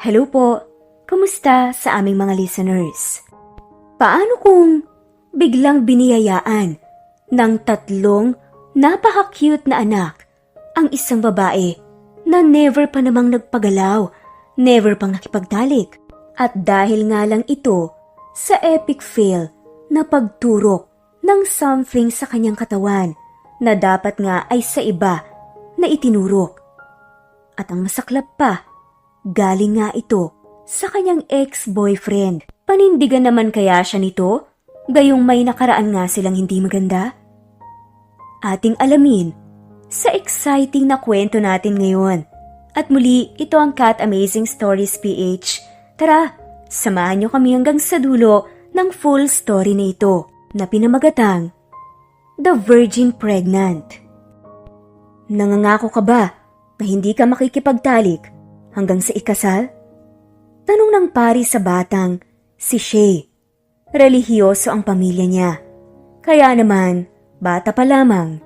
Hello po, kumusta sa aming mga listeners? Paano kung biglang biniyayaan ng 3 napaka-cute na anak ang isang babae na never pa namang nagpagalaw, never pang nakipagtalik, at dahil nga lang ito sa epic fail na pagturok ng something sa kanyang katawan na dapat nga ay sa iba na itinurok. At ang masaklap pa, galing nga ito sa kanyang ex-boyfriend. Panindigan naman kaya siya nito? Gayong may nakaraan nga silang hindi maganda? Ating alamin sa exciting na kwento natin ngayon. At muli, ito ang Cat Amazing Stories PH. Tara, samahan niyo kami hanggang sa dulo ng full story na ito na pinamagatang The Virgin Pregnant. Nangangako ka ba na hindi ka makikipagtalik hanggang sa ikasal? Tanong ng pari sa batang si Shay. Relihiyoso ang pamilya niya. Kaya naman, bata pa lamang,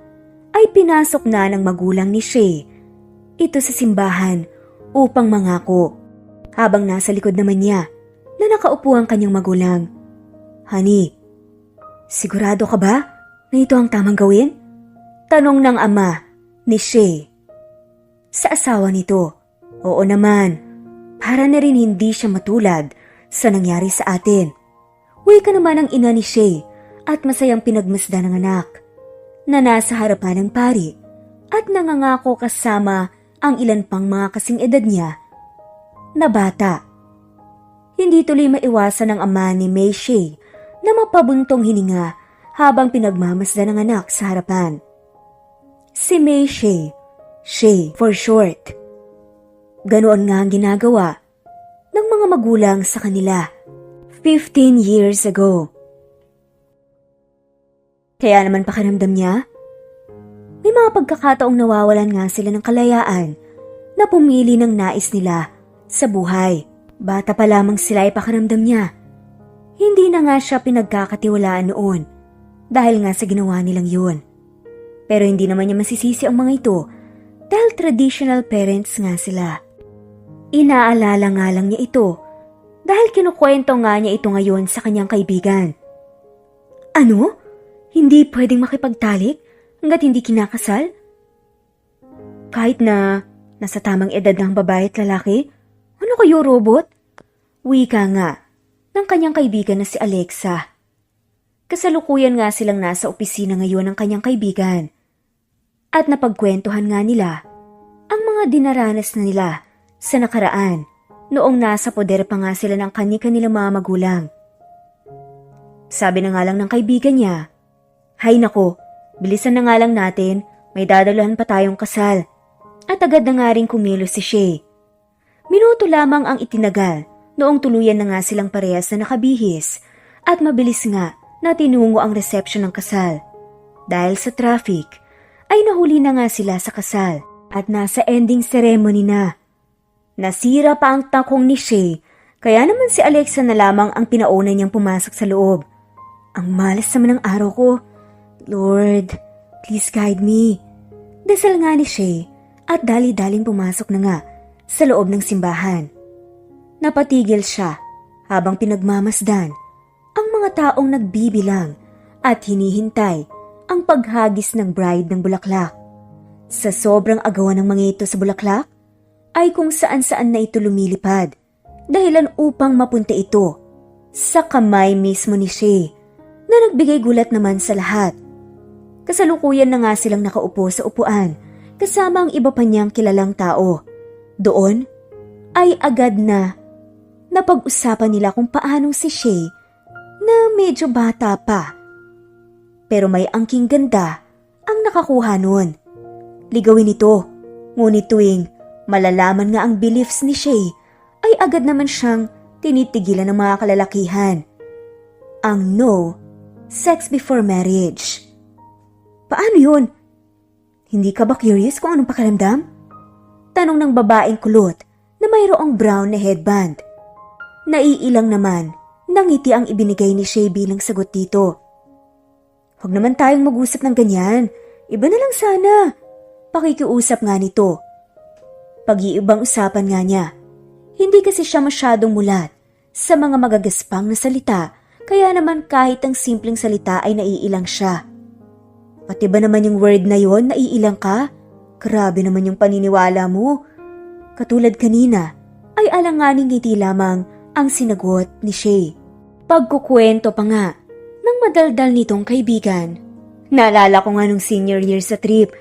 ay pinasok na ng magulang ni Shay ito sa simbahan upang mangako. Habang nasa likod naman niya na nakaupo ang kanyang magulang. Honey, sigurado ka ba na ito ang tamang gawin? Tanong ng ama ni Shay. Sa asawa nito, oo naman, para na rin hindi siya matulad sa nangyari sa atin. Uwi ka naman ang ina ni Shay at masayang pinagmasdan ng anak na nasa harapan ng pari at nangangako kasama ang ilan pang mga kasing edad niya na bata. Hindi tuloy maiwasan ng ama ni May Shay na mapabuntong hininga habang pinagmamasdan ng anak sa harapan. Si May Shay, Shay for short. Ganoon nga ang ginagawa ng mga magulang sa kanila 15 years ago. Kaya naman pakiramdam niya, may mga pagkakataong nawawalan nga sila ng kalayaan na pumili ng nais nila sa buhay. Bata pa lamang sila ay pakiramdam niya. Hindi na nga siya pinagkakatiwalaan noon dahil nga sa ginawa nilang yun. Pero hindi naman niya masisisi ang mga ito dahil traditional parents nga sila. Inaalala nga lang niya ito dahil kinukwento nga niya ito ngayon sa kanyang kaibigan. Ano? Hindi pwedeng makipagtalik hanggat hindi kinakasal? Kahit na nasa tamang edad ng babae at lalaki? Ano kayo, robot? Wika nga ng kanyang kaibigan na si Alexa. Kasalukuyan nga silang nasa opisina ngayon ng kanyang kaibigan. At napagkwentuhan nga nila ang mga dinaranas na nila sa nakaraan noong nasa poder pa nga sila ng kani-kanilang mga magulang. Sabi na nga lang ng kaibigan niya, hay nako, bilisan na nga lang natin, may dadaluhan pa tayong kasal. At agad na nga rin kumilos si Shay. Minuto lamang ang itinagal noong tuluyan na nga silang parehas na nakabihis at mabilis nga na tinungo ang reception ng kasal. Dahil sa traffic, ay nahuli na nga sila sa kasal at nasa ending ceremony na. Nasira pa ang takong ni Shay, kaya naman si Alexa na lamang ang pinauna niyang pumasok sa loob. Ang malas naman ng araw ko. Lord, please guide me. Dasal nga ni Shay at dali-daling pumasok na nga sa loob ng simbahan. Napatigil siya habang pinagmamasdan ang mga taong nagbibilang at hinihintay ang paghagis ng bride ng bulaklak. Sa sobrang agawan ng mga ito sa bulaklak, ay kung saan-saan na ito lumilipad, dahilan upang mapunta ito sa kamay mismo ni Shay na nagbigay gulat naman sa lahat. Kasalukuyan na nga silang nakaupo sa upuan kasama ang iba pa niyang kilalang tao. Doon ay agad na napag-usapan nila kung paanong si Shay na medyo bata pa pero may angking ganda ang nakakuha noon. Ligawin ito, ngunit tuwing malalaman nga ang beliefs ni Shay ay agad naman siyang tinitigilan ng mga kalalakihan. Ang no, sex before marriage. Paano yun? Hindi ka ba curious kung anong pakiramdam? Tanong ng babaeng kulot na mayroong brown na headband. Naiilang naman ng ngiti ang ibinigay ni Shay bilang sagot dito. Huwag naman tayong mag-usap ng ganyan. Iba na lang sana. Pakikiusap nga nito. Pag-iibang usapan nga niya, Hindi kasi siya masyadong mulat sa mga magagaspang na salita, kaya naman kahit ang simpleng salita ay naiilang siya. Pati ba naman yung word na yon, naiilang ka? Grabe naman yung paniniwala mo. Katulad kanina, ay alanganing ngiti lamang ang sinagot ni Shay. Pagkukwento pa nga ng madaldal nitong kaibigan. Naalala ko nga nung senior year sa trip,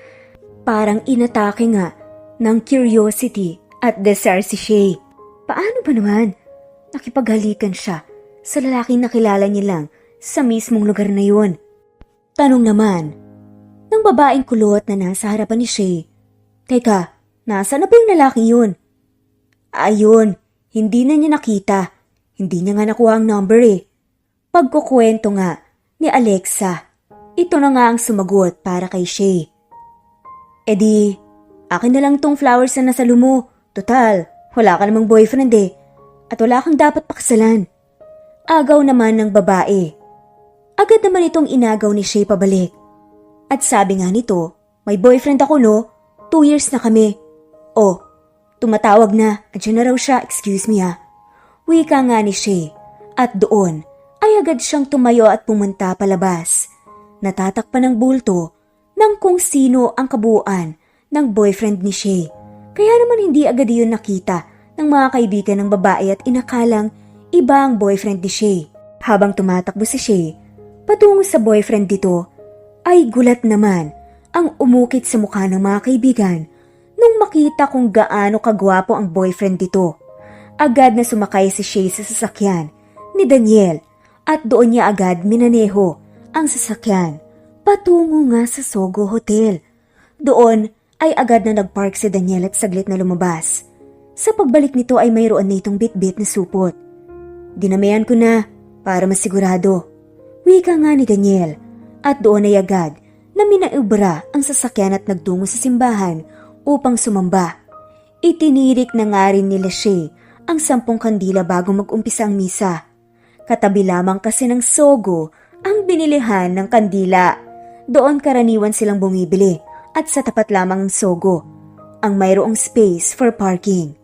parang inatake nga ng curiosity at desire si Shay. Paano ba naman? Nakipaghalikan siya sa lalaking nakilala niya lang sa mismong lugar na yun. Tanong naman ng babaeng kulot na nasa harapan ni Shay. Teka, nasa na ba yung lalaki yun? Ayun, hindi na niya nakita. Hindi niya nga nakuha ang number eh. Pagkukwento nga ni Alexa, ito na nga ang sumagot para kay Shay. Di, akin na lang tong flowers na nasa lumo. Total, wala ka namang boyfriend eh. At wala kang dapat pakasalan. Agaw naman ng babae. Agad naman itong inagaw ni Shay pabalik. At sabi nga nito, may boyfriend ako no? 2 years na kami. Oh, tumatawag na. Andiyan na raw siya, excuse me ha. Wika nga ni Shay. At doon ay agad siyang tumayo at pumunta palabas. Natatakpan ng bulto ng kung sino ang kabuuan ng boyfriend ni Shay. Kaya naman hindi agad yun nakita ng mga kaibigan ng babae at inakalang iba ang boyfriend ni Shay. Habang tumatakbo si Shay patungo sa boyfriend dito, ay gulat naman ang umukit sa mukha ng mga kaibigan nung makita kung gaano kagwapo ang boyfriend dito. Agad na sumakay si Shay sa sasakyan ni Daniel at doon niya agad minaneho ang sasakyan patungo nga sa Sogo Hotel. Doon ay agad na nagpark si Daniel at saglit na lumabas. Sa pagbalik nito ay mayroon na itong bit-bit na supot. Dinamayan ko na para masigurado. Wika nga ni Daniel at doon ay agad na minaubra ang sasakyan at nagtungo sa simbahan upang sumamba. Itinirik na nga rin nila Shay ang 10 kandila bago mag-umpisa ang misa. Katabi lamang kasi ng Sogo ang binilihan ng kandila. Doon karaniwan silang bumibili at sa tapat lamang ng Sogo ang mayroong space for parking.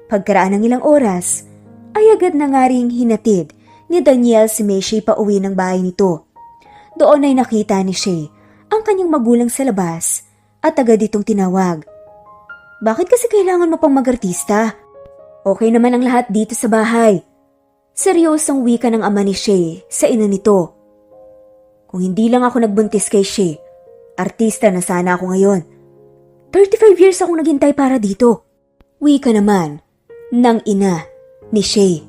Pagkaraan ng ilang oras, ay agad na nga ring hinatid ni Daniel si Shay pa uwi ng bahay nito. Doon ay nakita ni Shay ang kanyang magulang sa labas at agad itong tinawag. Bakit kasi kailangan mo pang mag-artista? Okay naman ang lahat dito sa bahay. Seryosong wika ng ama ni Shay sa ina nito. Kung hindi lang ako nagbuntis kay Shay, artista na sana ako ngayon. 35 years akong naghintay para dito. Wika naman ng ina ni Shay.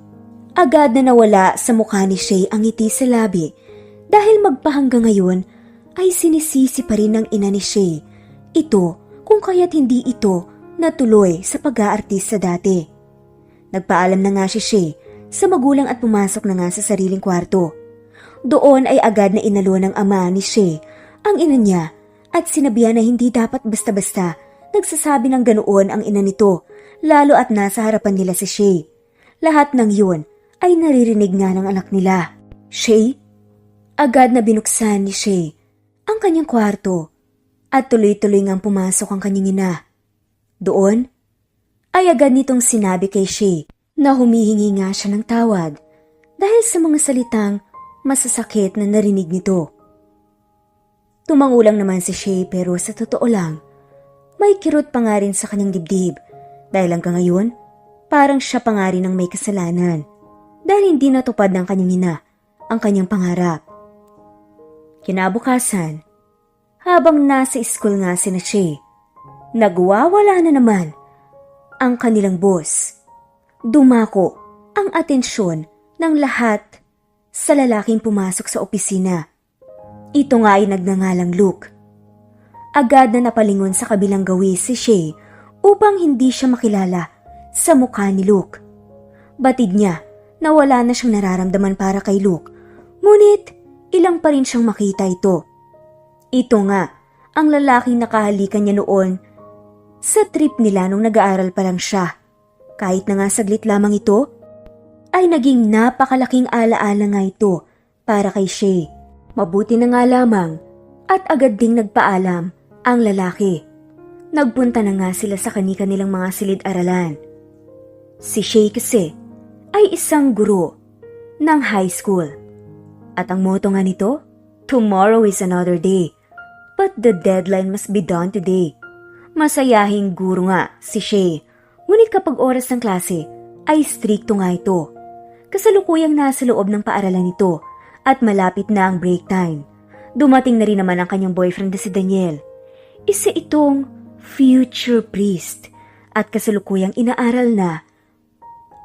Agad na nawala sa mukha ni Shay ang ngiti sa labi dahil magpahanggang ngayon ay sinisisi pa rin ng ina ni Shay ito kung kaya't hindi ito natuloy sa pag-aartista dati. Nagpaalam na nga si Shay sa magulang at pumasok na nga sa sariling kwarto. Doon ay agad na inalo ng ama ni Shay ang ina niya at sinabihan na hindi dapat basta-basta nagsasabi ng ganoon ang ina nito, lalo at nasa harapan nila si Shay. Lahat ng yun ay naririnig nga ng anak nila. Shay? Agad na binuksan ni Shay ang kanyang kwarto at tuloy-tuloy ngang pumasok ang kanyang ina. Doon ay agad nitong sinabi kay Shay na humihingi nga siya ng tawad dahil sa mga salitang masasakit na narinig nito. Tumangulang naman si Shay pero sa totoo lang, may kirot pa nga rin sa kanyang dibdib dahil hanggang ngayon, parang siya pa nga rin ang may kasalanan dahil hindi natupad ng kanyang ina ang kanyang pangarap. Kinabukasan, habang nasa school nga si Shay, nagwawala na naman ang kanilang boss. Dumako ang atensyon ng lahat sa lalaking pumasok sa opisina. Ito nga ay nagngangalang Luke. Agad na napalingon sa kabilang gawi si Shay upang hindi siya makilala sa mukha ni Luke. Batid niya na wala na siyang nararamdaman para kay Luke, ngunit ilang pa rin siyang makita ito. Ito nga ang lalaking nakahalikan niya noon sa trip nila nung nag-aaral pa lang siya. Kahit na nga saglit lamang ito, ay naging napakalaking alaala nga ito para kay Shay. Mabuti na nga lamang at agad ding nagpaalam ang lalaki. Nagpunta na nga sila sa kani-kanilang mga silid-aralan. Si Shay kasi ay isang guro ng high school. At ang motto nga nito, tomorrow is another day, but the deadline must be done today. Masayahing guro nga si Shay, ngunit kapag oras ng klase ay strikto nga ito. Kasalukuyang nasa loob ng paaralan nito at malapit na ang break time. Dumating na rin naman ang kanyang boyfriend na si Daniel. Isa itong future priest at kasalukuyang inaaral na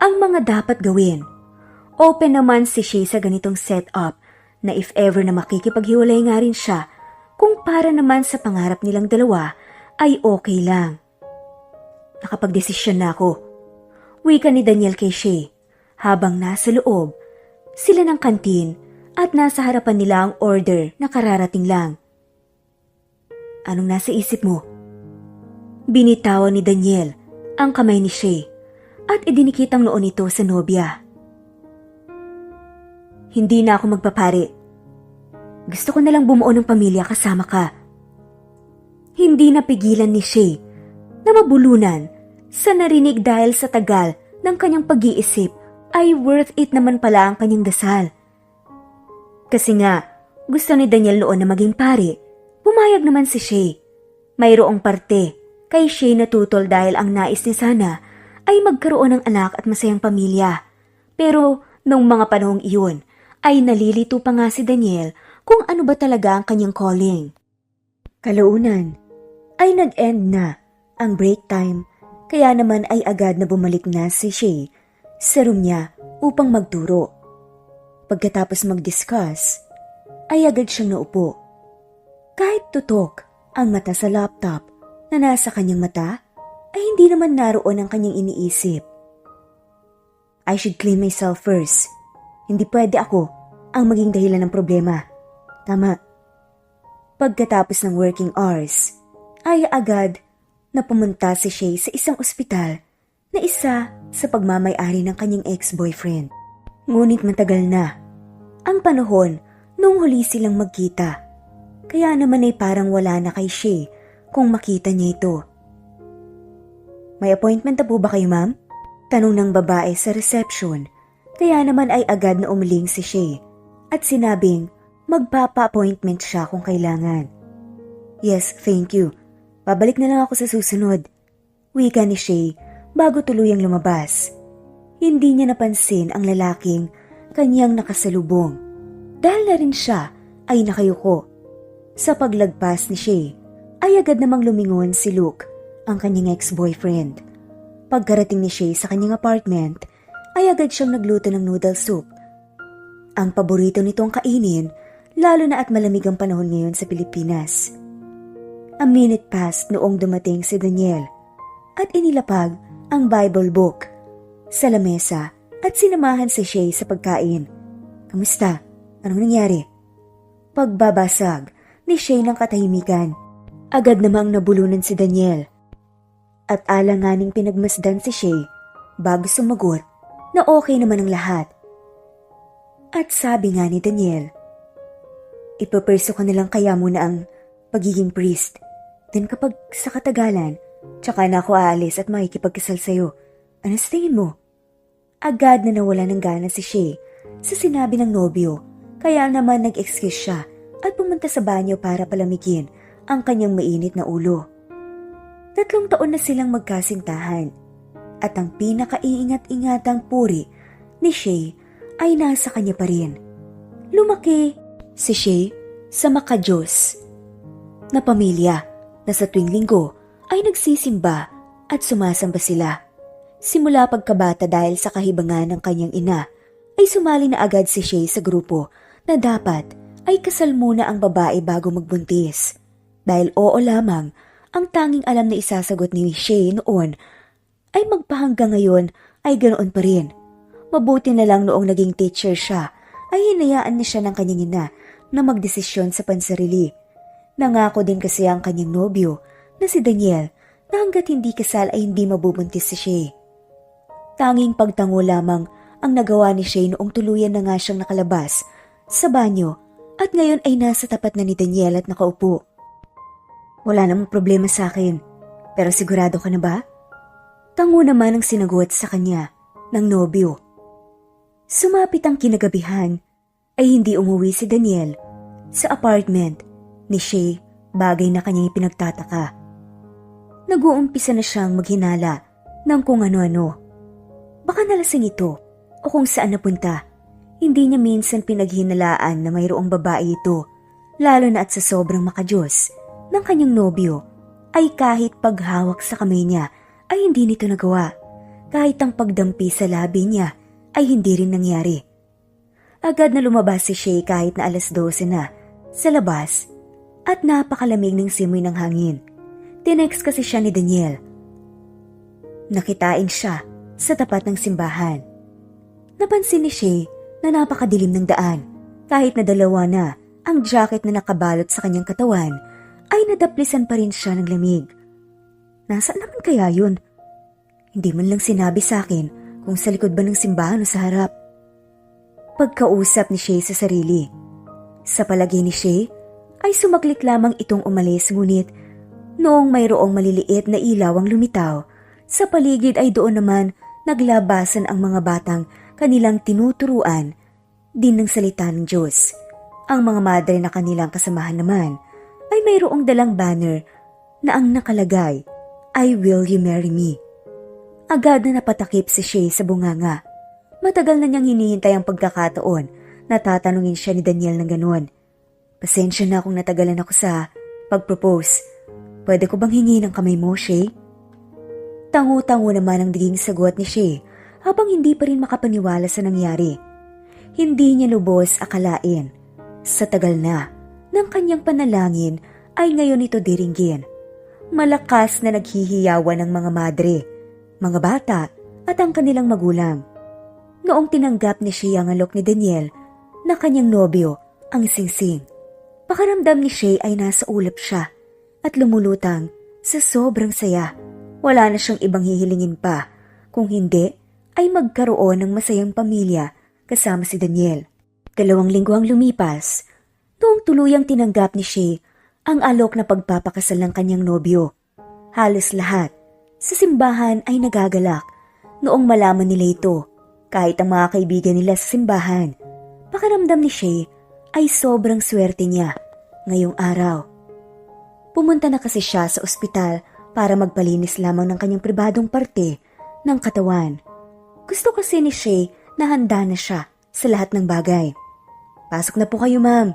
ang mga dapat gawin. Open naman si Shay sa ganitong setup na if ever na makikipaghiwalay nga rin siya, kung para naman sa pangarap nilang dalawa ay okay lang. Nakapagdesisyon na ako. Wika ni Daniel kay Shay habang nasa loob sila ng kantin at nasa harapan nila ang order na kararating lang. Anong nasa isip mo? Binitawan ni Daniel ang kamay ni Shay at idinikit ang noo nito sa nobya. Hindi na ako magpapari. Gusto ko nalang bumuo ng pamilya kasama ka. Hindi napigilan ni Shay na mabulunan sa narinig dahil sa tagal ng kanyang pag-iisip ay worth it naman pala ang kanyang dasal. Kasi nga, gusto ni Daniel noon na maging pari, pumayag naman si Shay. Mayroong parte kay Shay na tutol dahil ang nais niya sana ay magkaroon ng anak at masayang pamilya. Pero nung mga panahong iyon ay nalilito pa nga si Daniel kung ano ba talaga ang kanyang calling. Kalaunan ay nag-end na ang break time kaya naman ay agad na bumalik na si Shay sa room niya upang magturo. Pagkatapos mag-discuss, ay agad siyang naupo. Kahit tutok ang mata sa laptop na nasa kanyang mata, ay hindi naman naroon ang kanyang iniisip. I should clean myself first. Hindi pwede ako ang maging dahilan ng problema. Tama. Pagkatapos ng working hours, ay agad na pumunta si Shay sa isang ospital na isa sa pagmamay-ari ng kanyang ex-boyfriend. Ngunit matagal na ang panahon nung huli silang magkita. Kaya naman ay parang wala na kay Shay kung makita niya ito. May appointment na po ba kayo, ma'am? Tanong ng babae sa reception. Kaya naman ay agad na umiling si Shay at sinabing magpapa-appointment siya kung kailangan. Yes, thank you. Babalik na lang ako sa susunod. Wika ni Shay bago tuluyang lumabas. Hindi niya napansin ang lalaking kanyang nakasalubong. Dahil na rin siya ay nakayuko. Sa paglagpas ni Shay, ay agad namang lumingon si Luke, ang kanyang ex-boyfriend. Pagkarating ni Shay sa kanyang apartment, ay agad siyang nagluto ng noodle soup. Ang paborito nitong kainin, lalo na at malamig ang panahon ngayon sa Pilipinas. A minute passed noong dumating si Daniel at inilapag ang Bible book sa lamesa at sinamahan si Shay sa pagkain. Kamusta? Anong nangyari? Pagbabasag ni Shay ng katahimikan, agad namang nabulunan si Daniel. At alanganing pinagmasdan si Shay bago sumagot na okay naman ang lahat. At sabi nga ni Daniel, ipaperso ka nalang kaya muna ang pagiging priest. Then kapag sa katagalan, tsaka na ako aalis at makikipagkasal sa'yo. Ano sa tingin mo? Agad na nawala ng gana si Shay sa sinabi ng nobyo, kaya naman nag-excuse siya at pumunta sa banyo para palamigin ang kanyang mainit na ulo. 3 taon na silang magkasintahan at ang pinakaiingat-ingatang puri ni Shay ay nasa kanya pa rin. Lumaki si Shay sa makadiyos na pamilya na sa tuwing linggo ay nagsisimba at sumasamba sila. Simula pagkabata dahil sa kahibangan ng kanyang ina, ay sumali na agad si Shay sa grupo na dapat ay kasal muna ang babae bago magbuntis. Dahil oo lamang, ang tanging alam na isasagot ni Shay noon ay magpahanggang ngayon ay ganoon pa rin. Mabuti na lang noong naging teacher siya ay hinayaan niya siya ng kanyang ina na magdesisyon sa pansarili. Nangako din kasi ang kanyang nobyo na si Daniel na hanggat hindi kasal ay hindi mabubuntis si Shay. Tanging pagtango lamang ang nagawa ni Shay noong tuluyan na nga siyang nakalabas sa banyo at ngayon ay nasa tapat na ni Daniel at nakaupo. Wala namang problema sa akin, pero sigurado ka na ba? Tango naman ang sinagot sa kanya ng nobyo. Sumapit ang kinagabihan ay hindi umuwi si Daniel sa apartment ni Shay, bagay na kanyang ipinagtataka. Nag-uumpisa na siyang maghinala ng kung ano-ano. Baka nalasing ito o kung saan napunta. Hindi niya minsan pinaghinalaan na mayroong babae ito, lalo na at sa sobrang makajos ng kanyang nobyo ay kahit paghawak sa kamay niya ay hindi nito nagawa. Kahit ang pagdampi sa labi niya ay hindi rin nangyari. Agad na lumabas si Shay kahit na 12:00 na sa labas at napakalamig ng simoy ng hangin. Tinext kasi siya ni Daniel. Nakitain siya sa tapat ng simbahan. Napansin ni Shay na napakadilim ng daan. Kahit na dalawa na ang jacket na nakabalot sa kanyang katawan, ay nadaplisan pa rin siya ng lamig. Nasaan naman kaya yun? Hindi man lang sinabi sa akin kung sa likod ba ng simbahan o sa harap. Pagkausap ni Shay sa sarili. Sa palagay ni Shay, ay sumaglit lamang itong umalis, ngunit noong mayroong maliliit na ilaw ang lumitaw, sa paligid ay doon naman naglabasan ang mga batang kanilang tinuturuan din ng salita ng Diyos. Ang mga madre na kanilang kasamahan naman ay mayroong dalang banner na ang nakalagay ay "Will you marry me?" Agad na napatakip si Shay sa bunganga. Matagal na niyang hinihintay ang pagkakataon na tatanungin siya ni Daniel ng ganun. Pasensya na kung natagalan ako sa pag-propose. Pwede ko bang hingi ng kamay mo, Shay? Tango-tango naman ang naging sagot ni Shay habang hindi pa rin makapaniwala sa nangyari. Hindi niya lubos akalain. Sa tagal na ng kanyang panalangin ay ngayon ito diringgin. Malakas na naghihiyawan ng mga madre, mga bata at ang kanilang magulang. Noong tinanggap ni Shay ang alok ni Daniel na kanyang nobyo, ang Singsing, pakaramdam ni Shay ay nasa ulap siya at lumulutang sa sobrang saya. Wala na siyang ibang hihilingin pa, kung hindi ay magkaroon ng masayang pamilya kasama si Daniel. 2 linggo ang lumipas noong tuluyang tinanggap ni Shay ang alok na pagpapakasal ng kanyang nobyo. Halos lahat sa simbahan ay nagagalak noong malaman nila ito. Kahit ang mga kaibigan nila sa simbahan, pakiramdam ni Shay ay sobrang swerte niya ngayong araw. Pumunta na kasi siya sa ospital para magpalinis lamang ng kanyang pribadong parte ng katawan. Gusto kasi ni Shay na handa na siya sa lahat ng bagay. Pasok na po kayo, ma'am.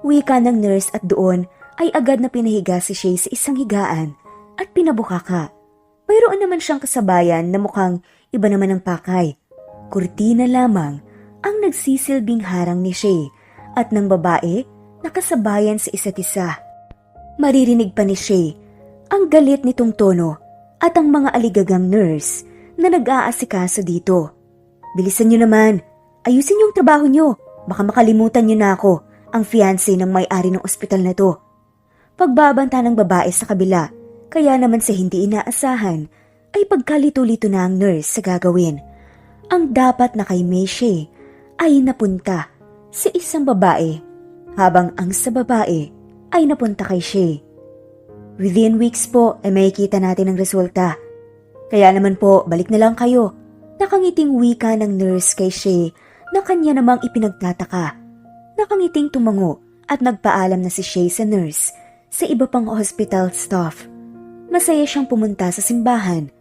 Wika ng nurse at doon ay agad na pinahiga si Shay sa isang higaan at pinabukaka. Mayroon naman siyang kasabayan na mukhang iba naman ang pakay. Kurtina lamang ang nagsisilbing harang ni Shay at ng babae na kasabayan sa isa't isa. Maririnig pa ni Shay ang galit nitong tono at ang mga aligagang nurse na nag-aasikaso dito. Bilisan niyo naman, ayusin yung trabaho niyo, baka makalimutan niyo na ako, ang fiancé ng may-ari ng ospital na to. Pagbabanta ng babae sa kabila, kaya naman sa hindi inaasahan ay pagkalito-lito na ang nurse sa gagawin. Ang dapat na kay Shay ay napunta sa isang babae, habang ang sa babae ay napunta kay Shay. Within weeks po ay makikita natin ang resulta. Kaya naman po, balik na lang kayo. Nakangiting wika ng nurse kay Shay na kanya namang ipinagtataka. Nakangiting tumango at nagpaalam na si Shay sa nurse sa iba pang hospital staff. Masaya siyang pumunta sa simbahan.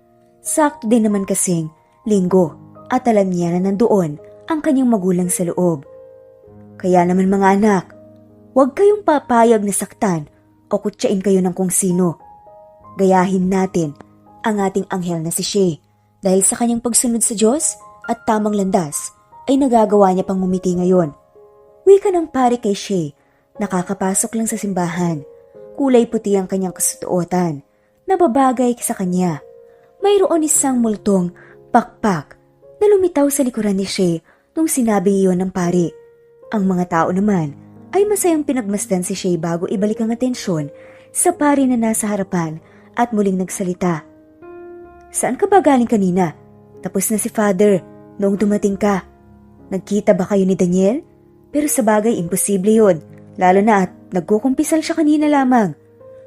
Sakto din naman kasing linggo at alam niya na nandoon ang kanyang magulang sa loob. Kaya naman mga anak, huwag kayong papayag na saktan o kutsain kayo ng kung sino. Gayahin natin ang ating anghel na si Shay dahil sa kanyang pagsunod sa Diyos at tamang landas ay nagagawa niya pang ngumiti ngayon. Wika ng pari kay Shay, nakakapasok lang sa simbahan. Kulay puti ang kanyang kasuotan na babagay sa kanya. Mayroon isang multong pakpak na lumitaw sa likuran ni Shay nung sinabi iyon ng pari. Ang mga tao naman ay masayang pinagmasdan si Shay bago ibalik ang atensyon sa pari na nasa harapan at muling nagsalita. Saan ka ba galing kanina? Tapos na si Father noong dumating ka. Nagkita ba kayo ni Daniel? Pero sa bagay imposible yun, lalo na at nagkukumpisal siya kanina lamang.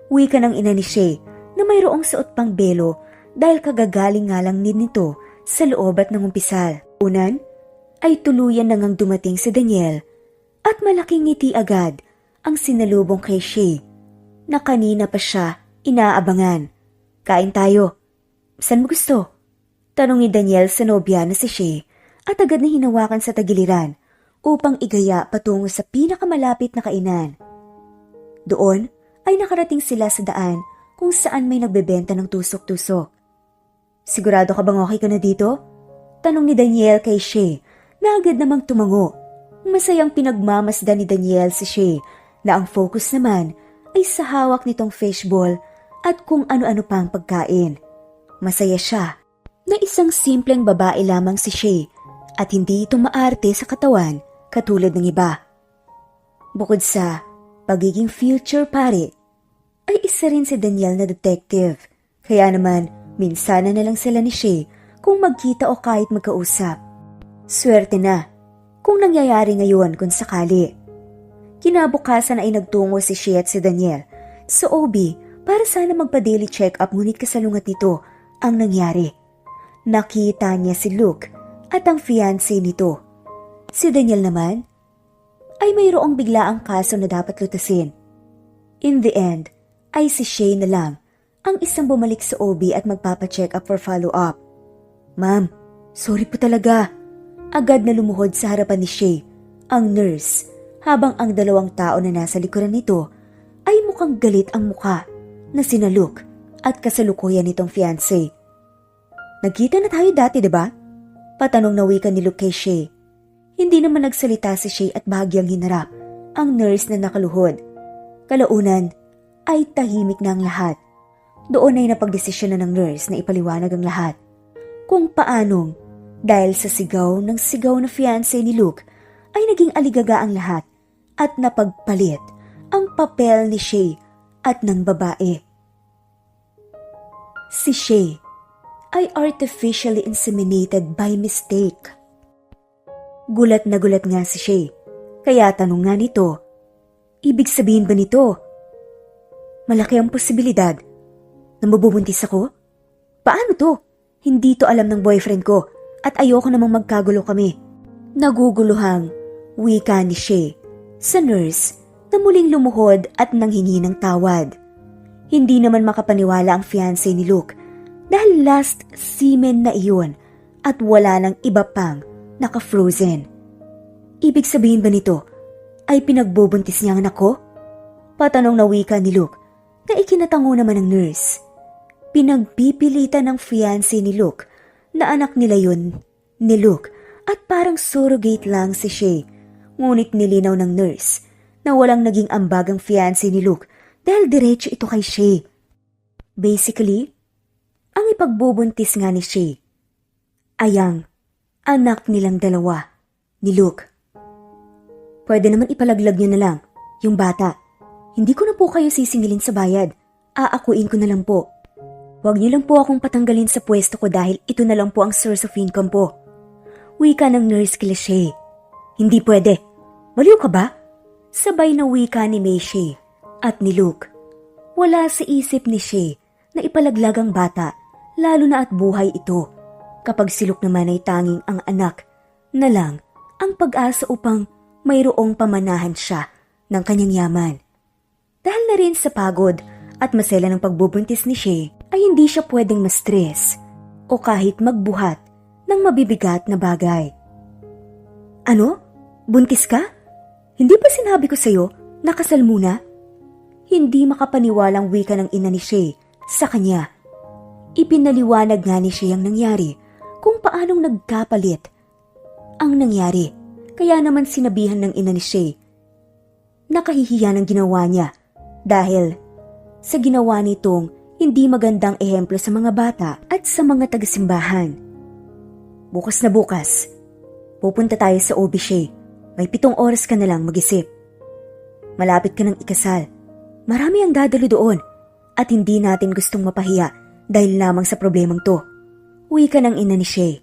Wika ng ina ni Shay na mayroong suot pang belo dahil kagagaling nga lang din nito sa loob at nangumpisal. Unan ay tuluyan na ngang dumating si Daniel at malaking ngiti agad ang sinalubong kay Shay na kanina pa siya inaabangan. Kain tayo. Saan mo gusto? Tanong ni Daniel sa nobya na si Shay at agad na hinawakan sa tagiliran upang igaya patungo sa pinakamalapit na kainan. Doon ay nakarating sila sa daan kung saan may nagbebenta ng tusok-tusok. Sigurado ka bang okay ka na dito? Tanong ni Daniel kay Shay na agad namang tumango. Masayang pinagmamasdan ni Daniel si Shay na ang focus naman ay sa hawak nitong fishball at kung ano-ano pang pagkain. Masaya siya na isang simpleng babae lamang si Shay at hindi ito maarte sa katawan katulad ng iba. Bukod sa pagiging future pare, ay isa rin si Daniel na detective. Kaya naman, minsan na lang sila ni Shay kung magkita o kahit magkausap. Swerte na kung nangyayari ngayon kung sakali. Kinabukasan ay nagtungo si Shay at si Daniel sa OB para sana magpa-daily check-up ngunit kasalungat nito ang nangyari. Nakita niya si Luke at ang fiancé nito. Si Daniel naman ay mayroong biglaang kaso na dapat lutasin. In the end, ay si Shay na lang ang isang bumalik sa OB at magpapa-check up for follow-up. Ma'am, sorry po talaga. Agad na lumuhod sa harapan ni Shay, ang nurse, habang ang dalawang tao na nasa likuran nito ay mukhang galit ang mukha na sina Luke at kasalukuyan nitong fiancé. Nagkita na tayo dati, diba? Patanong na wika ni Luke kay Shay. Hindi naman nagsalita si Shay at bahagyang hinarap ang nurse na nakaluhod. Kalaunan ay tahimik na ang lahat. Doon ay napagdesisyon na ng nurse na ipaliwanag ang lahat. Kung paanong dahil sa sigaw na fiancé ni Luke ay naging aligaga ang lahat at napagpalit ang papel ni Shay at ng babae. Si Shay ay artificially inseminated by mistake. Gulat na gulat nga si Shay, kaya tanong nga nito, ibig sabihin ba nito? Malaki ang posibilidad na mabubuntis ako? Paano to? Hindi to alam ng boyfriend ko at ayoko namang magkagulo kami. Naguguluhang wika ni Shay sa nurse na muling lumuhod at nanghingi ng tawad. Hindi naman makapaniwala ang fiancé ni Luke dahil last semen na iyon at wala nang iba pang naka-frozen. Ibig sabihin ba nito ay pinagbubuntis niya ang anak ko? Patanong na wika ni Luke na ikinatango naman ng nurse. Pinagpipilitan ng fiancé ni Luke na anak nila yun ni Luke at parang surrogate lang si Shay. Ngunit nilinaw ng nurse na walang naging ambag ang fiancé ni Luke dahil diretso ito kay Shay. Basically, ang ipagbubuntis nga ni Shay ay ang anak nilang dalawa ni Luke. Pwede naman ipalaglag niyo na lang yung bata. Hindi ko na po kayo sisingilin sa bayad. Aakuin ko na lang po. Huwag niyo lang po akong patanggalin sa pwesto ko dahil ito na lang po ang source of income po. Wika ng nurse kila Shay. Hindi pwede. Baliw ka ba? Sabay na wika ni May Shay at ni Luke. Wala sa isip ni Shay na ipalaglag ang bata, lalo na at buhay ito. Kapag si Luke naman ay tanging ang anak na lang ang pag-asa upang mayroong pamanahan siya ng kanyang yaman. Dahil na rin sa pagod at masela ng pagbubuntis ni Shay, ay hindi siya pwedeng ma-stress o kahit magbuhat ng mabibigat na bagay. Ano? Buntis ka? Hindi ba sinabi ko sa'yo na kasal muna? Hindi makapaniwalang wika ng ina ni Shay sa kanya. Ipinaliwanag nga ni Shay ang nangyari kung paanong nagkapalit ang nangyari. Kaya naman sinabihan ng ina ni Shay. Nakahihiya ng ginawa niya dahil sa ginawa nitong hindi magandang ehemplo sa mga bata at sa mga tagasimbahan. Bukas na bukas, pupunta tayo sa OB Shay. May 7 oras ka na lang mag-isip. Malapit ka ng ikasal. Marami ang dadalo doon at hindi natin gustong mapahiya dahil lamang sa problemang to. Wika ng ina ni Shay.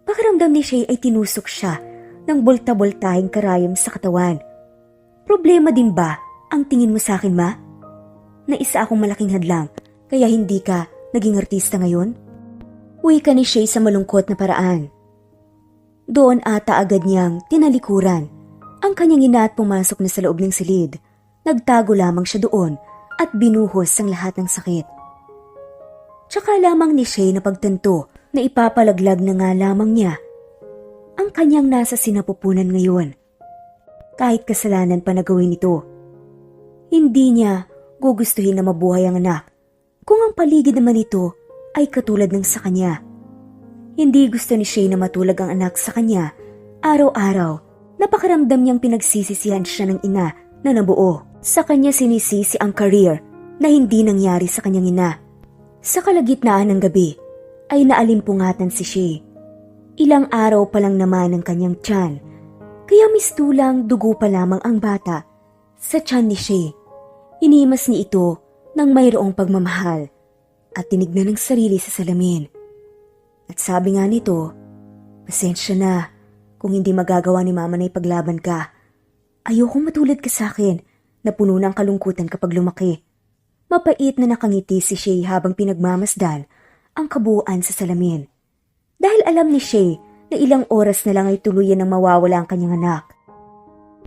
Pakiramdam ni Shay ay tinusok siya ng bulta-bultahing karayom sa katawan. Problema din ba ang tingin mo sa akin, ma? Na isa akong malaking hadlang kaya hindi ka naging artista ngayon? Wika ni Shay sa malungkot na paraan. Doon ata agad niyang tinalikuran ang kanyang ina at pumasok na sa loob ng silid. Nagtago lamang siya doon at binuhos ang lahat ng sakit. Tsaka lamang ni Shay na pagtanto na ipapalaglag na nga lamang niya ang kanyang nasa sinapupunan ngayon. Kahit kasalanan pa na gawin ito, hindi niya gugustuhin na mabuhay ang anak kung ang paligid naman ito ay katulad ng sa kanya. Hindi gusto ni Shay na matulag ang anak sa kanya araw-araw. Napakaramdam niyang pinagsisisihan siya ng ina na nabuo. Sa kanya sinisisi ang career na hindi nangyari sa kanyang ina. Sa kalagitnaan ng gabi ay naalimpungatan si Shay. Ilang araw pa lang naman ang kanyang tiyan, kaya mistulang dugo pa lamang ang bata sa tiyan ni Shay. Inimas ni ito ng mayroong pagmamahal at tinignan ng sarili sa salamin. At sabi nga nito, pasensya na kung hindi magagawa ni mama na ipaglaban ka. Ayokong matulad ka sa akin na puno ng kalungkutan kapag lumaki. Mapait na nakangiti si Shay habang pinagmamasdan ang kabuuan sa salamin. Dahil alam ni Shay na ilang oras na lang ay tuluyan ng mawawala ang kanyang anak.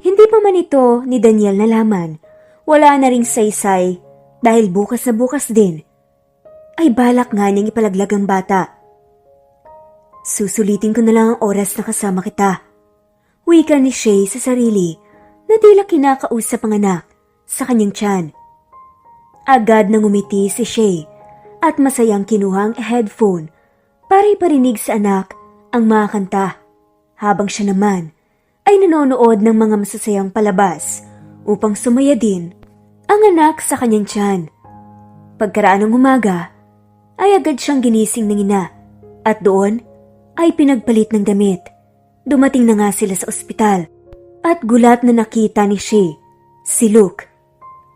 Hindi pa man ito ni Daniel nalaman, wala na ring saysay dahil bukas na bukas din ay balak nga niyang ipalaglag ang bata. Susulitin ko na lang ang oras na kasama kita. Wika ni Shay sa sarili na tila kinakausap ang anak sa kanyang tiyan. Agad nang umiti si Shay at masayang kinuha ang headphone para iparinig sa anak ang mga kanta habang siya naman ay nanonood ng mga masasayang palabas upang sumaya din ang anak sa kanyang tiyan. Pagkaraan ng umaga ay agad siyang ginising ng ina at doon ay pinagpalit ng damit. Dumating na nga sila sa ospital at gulat na nakita ni Shay si Luke.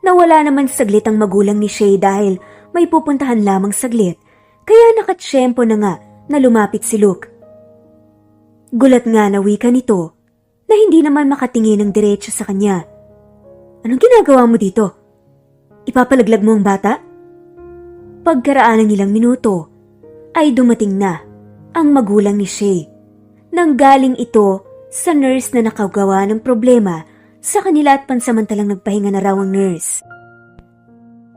Nawala naman saglit ang magulang ni Shay dahil may pupuntahan lamang saglit, kaya nakatsyempo na nga na lumapit si Luke. Gulat nga na wika nito na hindi naman makatingin ng diretso sa kanya. Anong ginagawa mo dito? Ipapalaglag mo ang bata? Pagkaraan ng ilang minuto ay dumating na ang magulang ni Shay. Nanggaling ito sa nurse na nakagawa ng problema sa kanila at pansamantalang nagpahinga na raw ang nurse.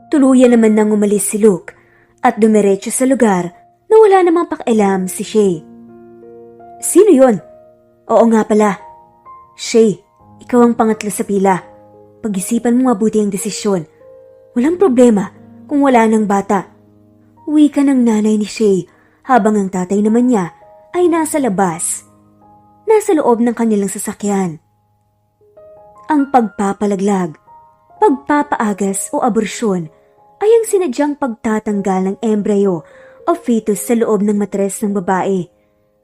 Tuluyan naman nang umalis si Luke at dumiretso sa lugar na wala namang pakialam si Shay. Sino yon? Oo nga pala. Shay, ikaw ang pangatlo sa pila. Pag-isipan mo mabuti ang desisyon. Walang problema kung wala ng bata. Wika ng nanay ni Shay habang ang tatay naman niya ay nasa labas. Nasa loob ng kanilang sasakyan. Ang pagpapalaglag, pagpapaagas o aborsyon ay ang sinadyang pagtatanggal ng embryo o fetus sa loob ng matres ng babae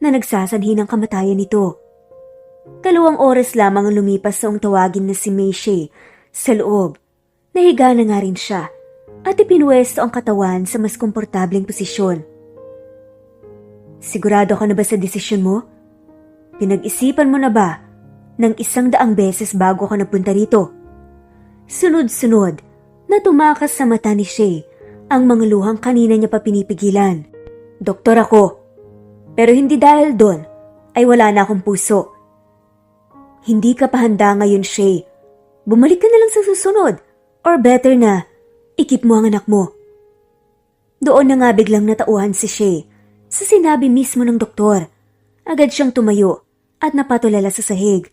na nagsasanhi ng kamatayan nito. 2 oras lamang ang lumipas noong tawagin na si May Shay sa loob. Nahiga na nga rin siya at ipinwesto ang katawan sa mas komportableng posisyon. Sigurado ka na ba sa desisyon mo? Pinag-isipan mo na ba ng 100 beses bago ka napunta rito? Sunod-sunod na tumakas sa mata ni Shay ang mga luhang kanina niya pa pinipigilan. Doktor ako, pero hindi dahil doon ay wala na akong puso. Hindi ka pa handa ngayon, Shay. Bumalik ka na lang sa susunod or better na, ikip mo ang anak mo. Doon na nga biglang natauhan si Shay sa sinabi mismo ng doktor. Agad siyang tumayo at napatulala sa sahig.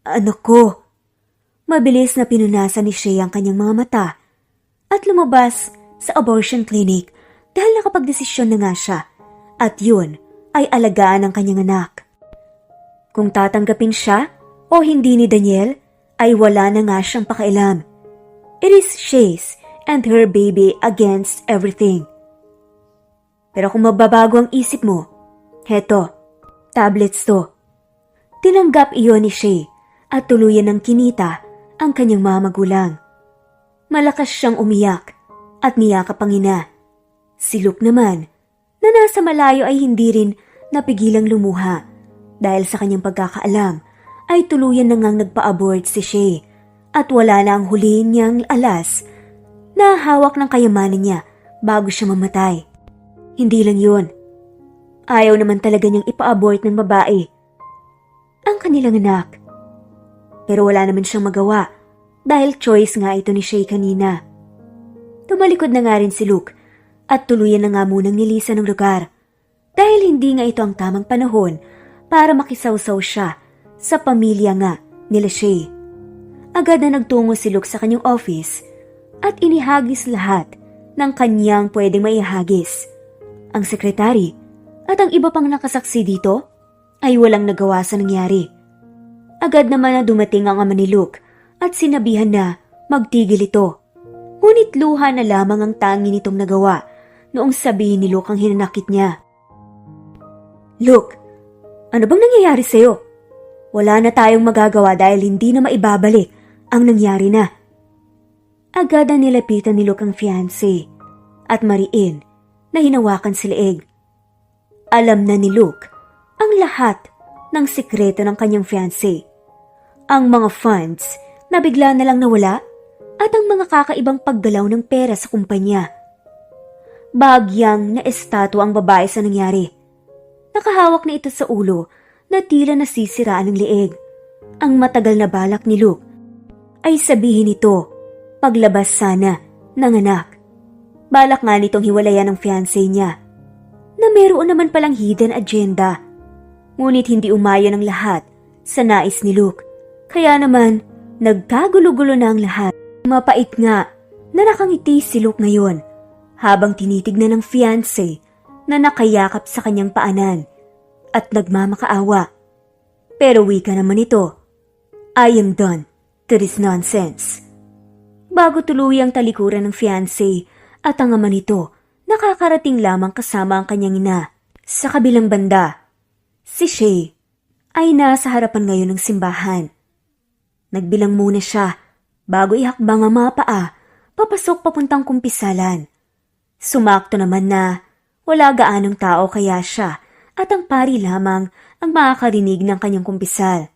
Anak ko. Mabilis na pinunasan ni Shay ang kanyang mga mata at lumabas sa abortion clinic dahil nakapagdesisyon na nga siya at yun ay alagaan ng kanyang anak. Kung tatanggapin siya o hindi ni Daniel ay wala na nga siyang pakialam. It is Shay's and her baby against everything. Pero kung mababago ang isip mo, heto, tablets to. Tinanggap iyon ni Shay at tuluyan ng kinita ang kanyang mga magulang. Malakas siyang umiyak at niyakap ang ina. Si Luke naman, na nasa malayo ay hindi rin napigilang lumuha dahil sa kanyang pagkakaalam ay tuluyan na ngang nagpa-abort si Shay at wala na ang huliin niyang alas na hawak ng kayamanan niya bago siya mamatay. Hindi lang yun, Ayaw naman talaga niyang ipa-abort ng babae ang kanilang anak. Pero wala naman siyang magawa dahil choice nga ito ni Shay kanina. Tumalikod na nga rin si Luke at tuluyan na nga munang nilisan ng lugar dahil hindi nga ito ang tamang panahon para makisawsaw siya sa pamilya nga nila Shay. Agad na nagtungo si Luke sa kanyang office at inihagis lahat ng kanyang pwedeng maihagis. Ang sekretary at ang iba pang nakasaksi dito ay walang nagawa sa nangyari. Agad naman na dumating ang ama ni Luke at sinabihan na magtigil ito. Ngunit luha na lamang ang tangi nitong nagawa noong sabihin ni Luke ang hinanakit niya. Luke, ano bang nangyayari sa'yo? Wala na tayong magagawa dahil hindi na maibabalik ang nangyari na. Agad na nilapitan ni Luke ang fiancé at mariin na hinawakan si leeg. Alam na ni Luke ang lahat ng sikreto ng kanyang fiancé. Ang mga funds na bigla na lang nawala at ang mga kakaibang paggalaw ng pera sa kumpanya. Bagyang na estatwa ang babae sa nangyari. Nakahawak na ito sa ulo na tila nasisiraan ng leeg. Ang matagal na balak ni Luke ay sabihin ito paglabas sana ng anak. Balak nga nitong hiwalayan ng fiancé niya na meron naman palang hidden agenda. Ngunit hindi umayon ang lahat sa nais ni Luke. Kaya naman, nagkagulo-gulo na ang lahat. Mapait nga na nakangiti si Luke ngayon habang tinitignan ng fiancé na nakayakap sa kanyang paanan at nagmamakaawa. Pero wika naman ito, I am done to this nonsense. Bago tuluyang talikuran ng fiancé at ang ama nito, nakakarating lamang kasama ang kanyang ina. Sa kabilang banda, si Shay ay nasa harapan ngayon ng simbahan. Nagbilang muna siya bago ihakbang ang mga paa papasok papuntang kumpisalan. Sumakto naman na wala gaanong tao kaya siya at ang pari lamang ang makakarinig ng kanyang kumpisal.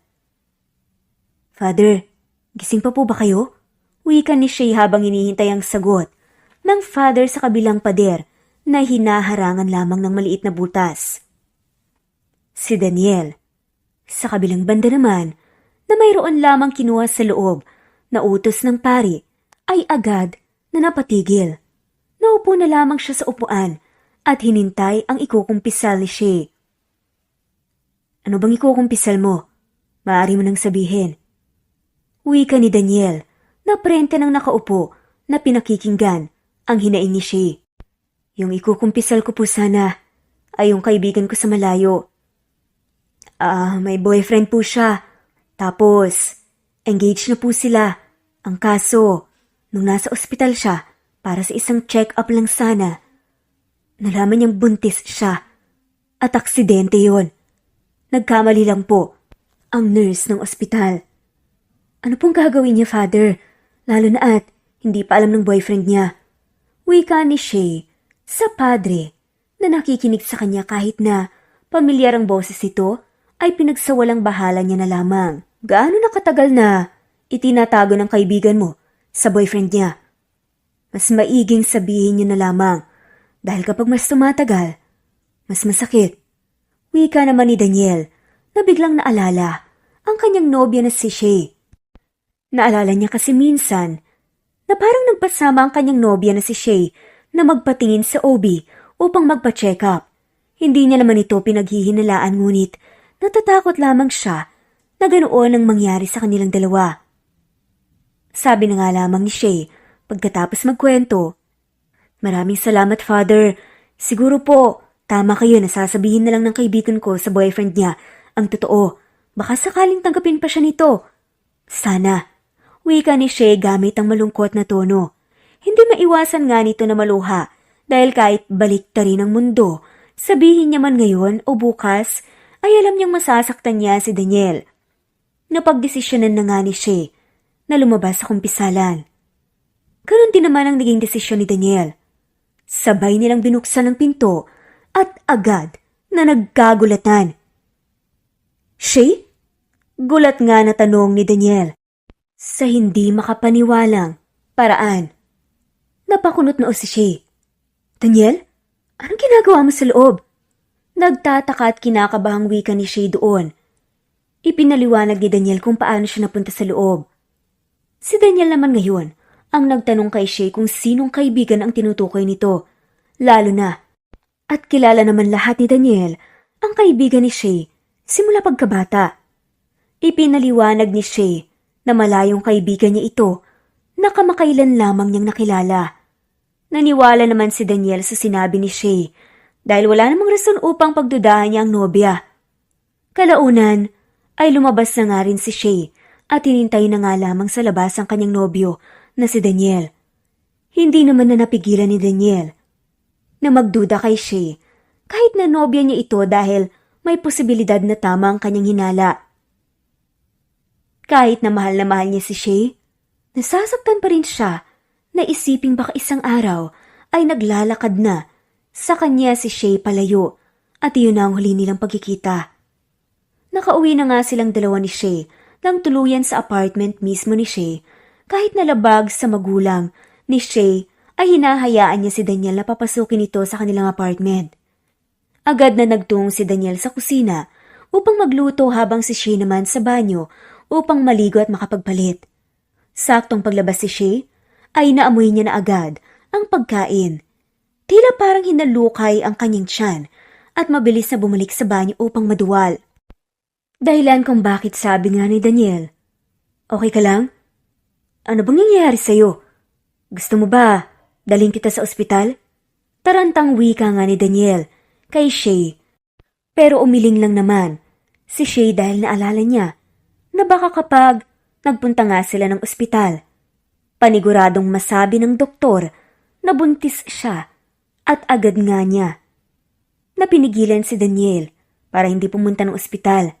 Father, gising pa po ba kayo? Wika ni Shay habang hinihintay ang sagot ng father sa kabilang pader na hinaharangan lamang ng maliit na butas. Si Daniel, sa kabilang banda naman, na mayroon lamang kinuha sa loob na utos ng pari, ay agad na napatigil. Naupo na lamang siya sa upuan at hinintay ang ikukumpisal ni Shay. Ano bang ikukumpisal mo? Maaari mo nang sabihin. Wika ni Daniel na prente ng nakaupo na pinakikinggan ang hinaing ni Shay. Yung ikukumpisal ko po sana ay yung kaibigan ko sa malayo. May boyfriend po siya. Tapos, engaged na po sila. Ang kaso, nung nasa ospital siya para sa isang check-up lang sana, nalaman niyang buntis siya. At aksidente yon. Nagkamali lang po ang nurse ng ospital. Ano pong gagawin niya, Father? Lalo na at hindi pa alam ng boyfriend niya. Wika ni Shay sa padre na nakikinig sa kanya kahit na pamilyar ang boses ito ay pinagsawalang bahala niya na lamang. Gaano na katagal na itinatago ng kaibigan mo sa boyfriend niya? Mas maiging sabihin niyo na lamang dahil kapag mas tumatagal, mas masakit. Wika naman ni Daniel na biglang naalala ang kanyang nobya na si Shay. Naalala niya kasi minsan na parang nagpasama ang kanyang nobya na si Shay na magpatingin sa OB upang magpa-check up. Hindi niya naman ito pinaghihinalaan ngunit natatakot lamang siya na ganoon ang mangyari sa kanilang dalawa. Sabi na nga lamang ni Shay pagkatapos magkwento, "Maraming salamat, Father. Siguro po, tama kayo na sasabihin na lang ng kaibigan ko sa boyfriend niya ang totoo. Baka sakaling tanggapin pa siya nito. Sana." Wika ni Shay gamit ang malungkot na tono. Hindi maiwasan nga nito na maluha dahil kahit baliktarin ang mundo, sabihin niya man ngayon o bukas, ay alam niyang masasaktan niya si Daniel. Napagdesisyonan na nga ni Shay na lumabas sa kumpisalan. Ganon din naman ang naging desisyon ni Daniel. Sabay nilang binuksan ang pinto at agad na nagkagulatan. Shay? Gulat nga na tanong ni Daniel. Sa hindi makapaniwalang paraan. Napakunot noo si Shay. Daniel, anong ginagawa mo sa loob? Nagtataka at kinakabahang wika ni Shay doon. Ipinaliwanag ni Daniel kung paano siya napunta sa loob. Si Daniel naman ngayon ang nagtanong kay Shay kung sinong kaibigan ang tinutukoy nito, lalo na. At kilala naman lahat ni Daniel ang kaibigan ni Shay simula pagkabata. Ipinaliwanag ni Shay na malayong kaibigan niya ito na kamakailan lamang niyang nakilala. Naniwala naman si Daniel sa sinabi ni Shay dahil wala namang rason upang pagdudahan niya ang nobya. Kalaunan ay lumabas na nga rin si Shay at hinintay na nga lamang sa labas ang kanyang nobyo na si Daniel. Hindi naman na napigilan ni Daniel na magduda kay Shay kahit na nobya niya ito dahil may posibilidad na tama ang kanyang hinala. Kahit na mahal niya si Shay, nasasaktan pa rin siya na isiping baka isang araw ay naglalakad na sa kanya si Shay palayo at iyon na ang huli nilang pagkikita. Nakauwi na nga silang dalawa ni Shay nang tuluyan sa apartment mismo ni Shay kahit nalabag sa magulang ni Shay ay hinahayaan niya si Daniel na papasukin ito sa kanilang apartment. Agad na nagtungo si Daniel sa kusina upang magluto habang si Shay naman sa banyo upang maligo at makapagpalit. Saktong paglabas si Shay ay naamoy niya na agad ang pagkain. Tila parang hinalukay ang kanyang tiyan at mabilis na bumalik sa banyo upang maduwal. Dahilan kung bakit sabi nga ni Daniel, "Okay ka lang? Ano bang nangyayari sa'yo? Gusto mo ba dalhin kita sa ospital?" Tarantang wika nga ni Daniel kay Shay. Pero umiling lang naman si Shay dahil naalala niya na baka kapag nagpunta nga sila ng ospital, paniguradong masabi ng doktor na buntis siya. At agad nga niya napinigilan si Daniel para hindi pumunta ng ospital.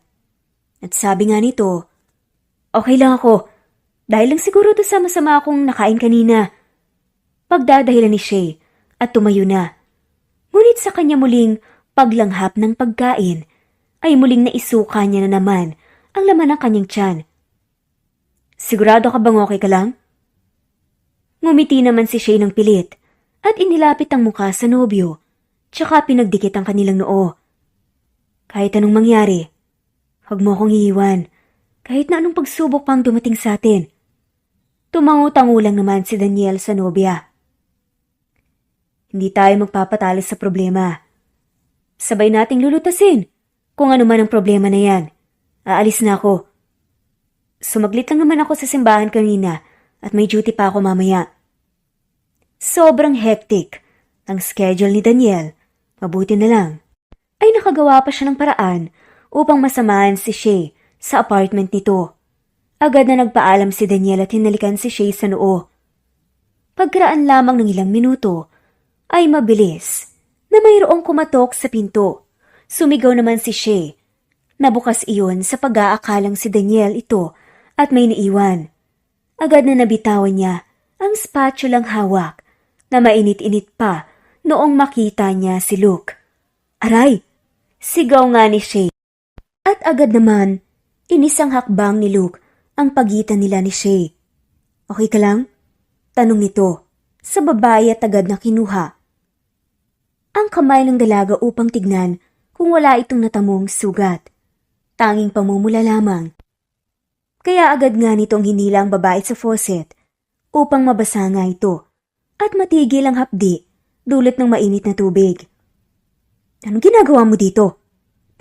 At sabi nga nito, "Okay lang ako, dahil lang siguro to sama-sama akong nakain kanina." Pagdadahilan ni Shay at tumayo na. Ngunit sa kanya muling paglanghap ng pagkain, ay muling naisuka niya na naman ang laman ng kanyang tiyan. "Sigurado ka bang okay ka lang?" Ngumiti naman si Shay ng pilit at inilapit ang mukha sa nobyo, tsaka pinagdikit ang kanilang noo. "Kahit anong mangyari, huwag mo akong iiwan, kahit na anong pagsubok pang dumating sa atin." Tumango-tango lang naman si Daniel sa nobya. "Hindi tayo magpapatalo sa problema. Sabay nating lulutasin kung ano man ang problema na yan. Aalis na ako. Sumaglit lang naman ako sa simbahan kanina at may duty pa ako mamaya." Sobrang hectic ang schedule ni Daniel. Mabuti na lang ay nakagawa pa siya ng paraan upang masamahan si Shay sa apartment nito. Agad na nagpaalam si Daniel at hinalikan si Shay sa noo. Pagkaraan lamang ng ilang minuto ay mabilis na mayroong kumatok sa pinto. Sumigaw naman si Shay. Nabukas iyon sa pag-aakalang si Daniel ito at may naiwan. Agad na nabitawan niya ang spatulang hawak na mainit-init pa noong makita niya si Luke. "Aray!" Sigaw nga ni Shay. At agad naman, inisang hakbang ni Luke ang pagitan nila ni Shay. "Okay ka lang?" tanong nito sa babae at agad na kinuha ang kamay ng dalaga upang tignan kung wala itong natamong sugat. Tanging pamumula lamang. Kaya agad nga nitong hinila ang babae sa faucet upang mabasa nga ito at matigil ang hapdi dulot ng mainit na tubig. "Anong ginagawa mo dito?"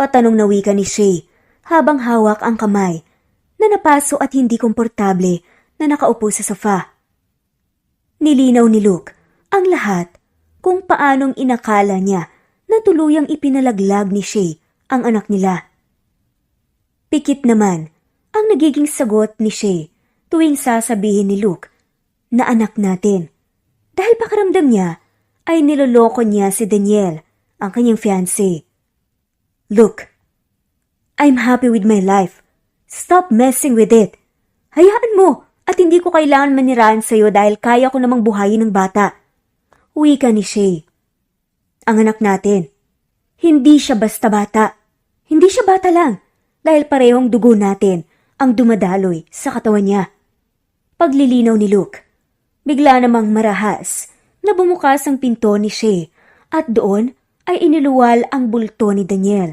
patanong na wika ni Shay habang hawak ang kamay na napaso at hindi komportable na nakaupo sa sofa. Nilinaw ni Luke ang lahat kung paanong inakala niya na tuluyang ipinalaglag ni Shay ang anak nila. Pikit naman ang nagiging sagot ni Shay tuwing sasabihin ni Luke na anak natin. Dahil pakiramdam niya ay niloloko niya si Daniel, ang kanyang fiancé. "Look, I'm happy with my life. Stop messing with it. Hayaan mo at hindi ko kailangan manirahan sa'yo dahil kaya ko namang buhayin ng bata." Wika ni Shay. "Ang anak natin, hindi siya basta bata. Hindi siya bata lang dahil parehong dugo natin ang dumadaloy sa katawan niya." Paglilinaw ni Luke. Bigla namang marahas na bumukas ang pinto ni Shay at doon ay iniluwal ang bulto ni Daniel.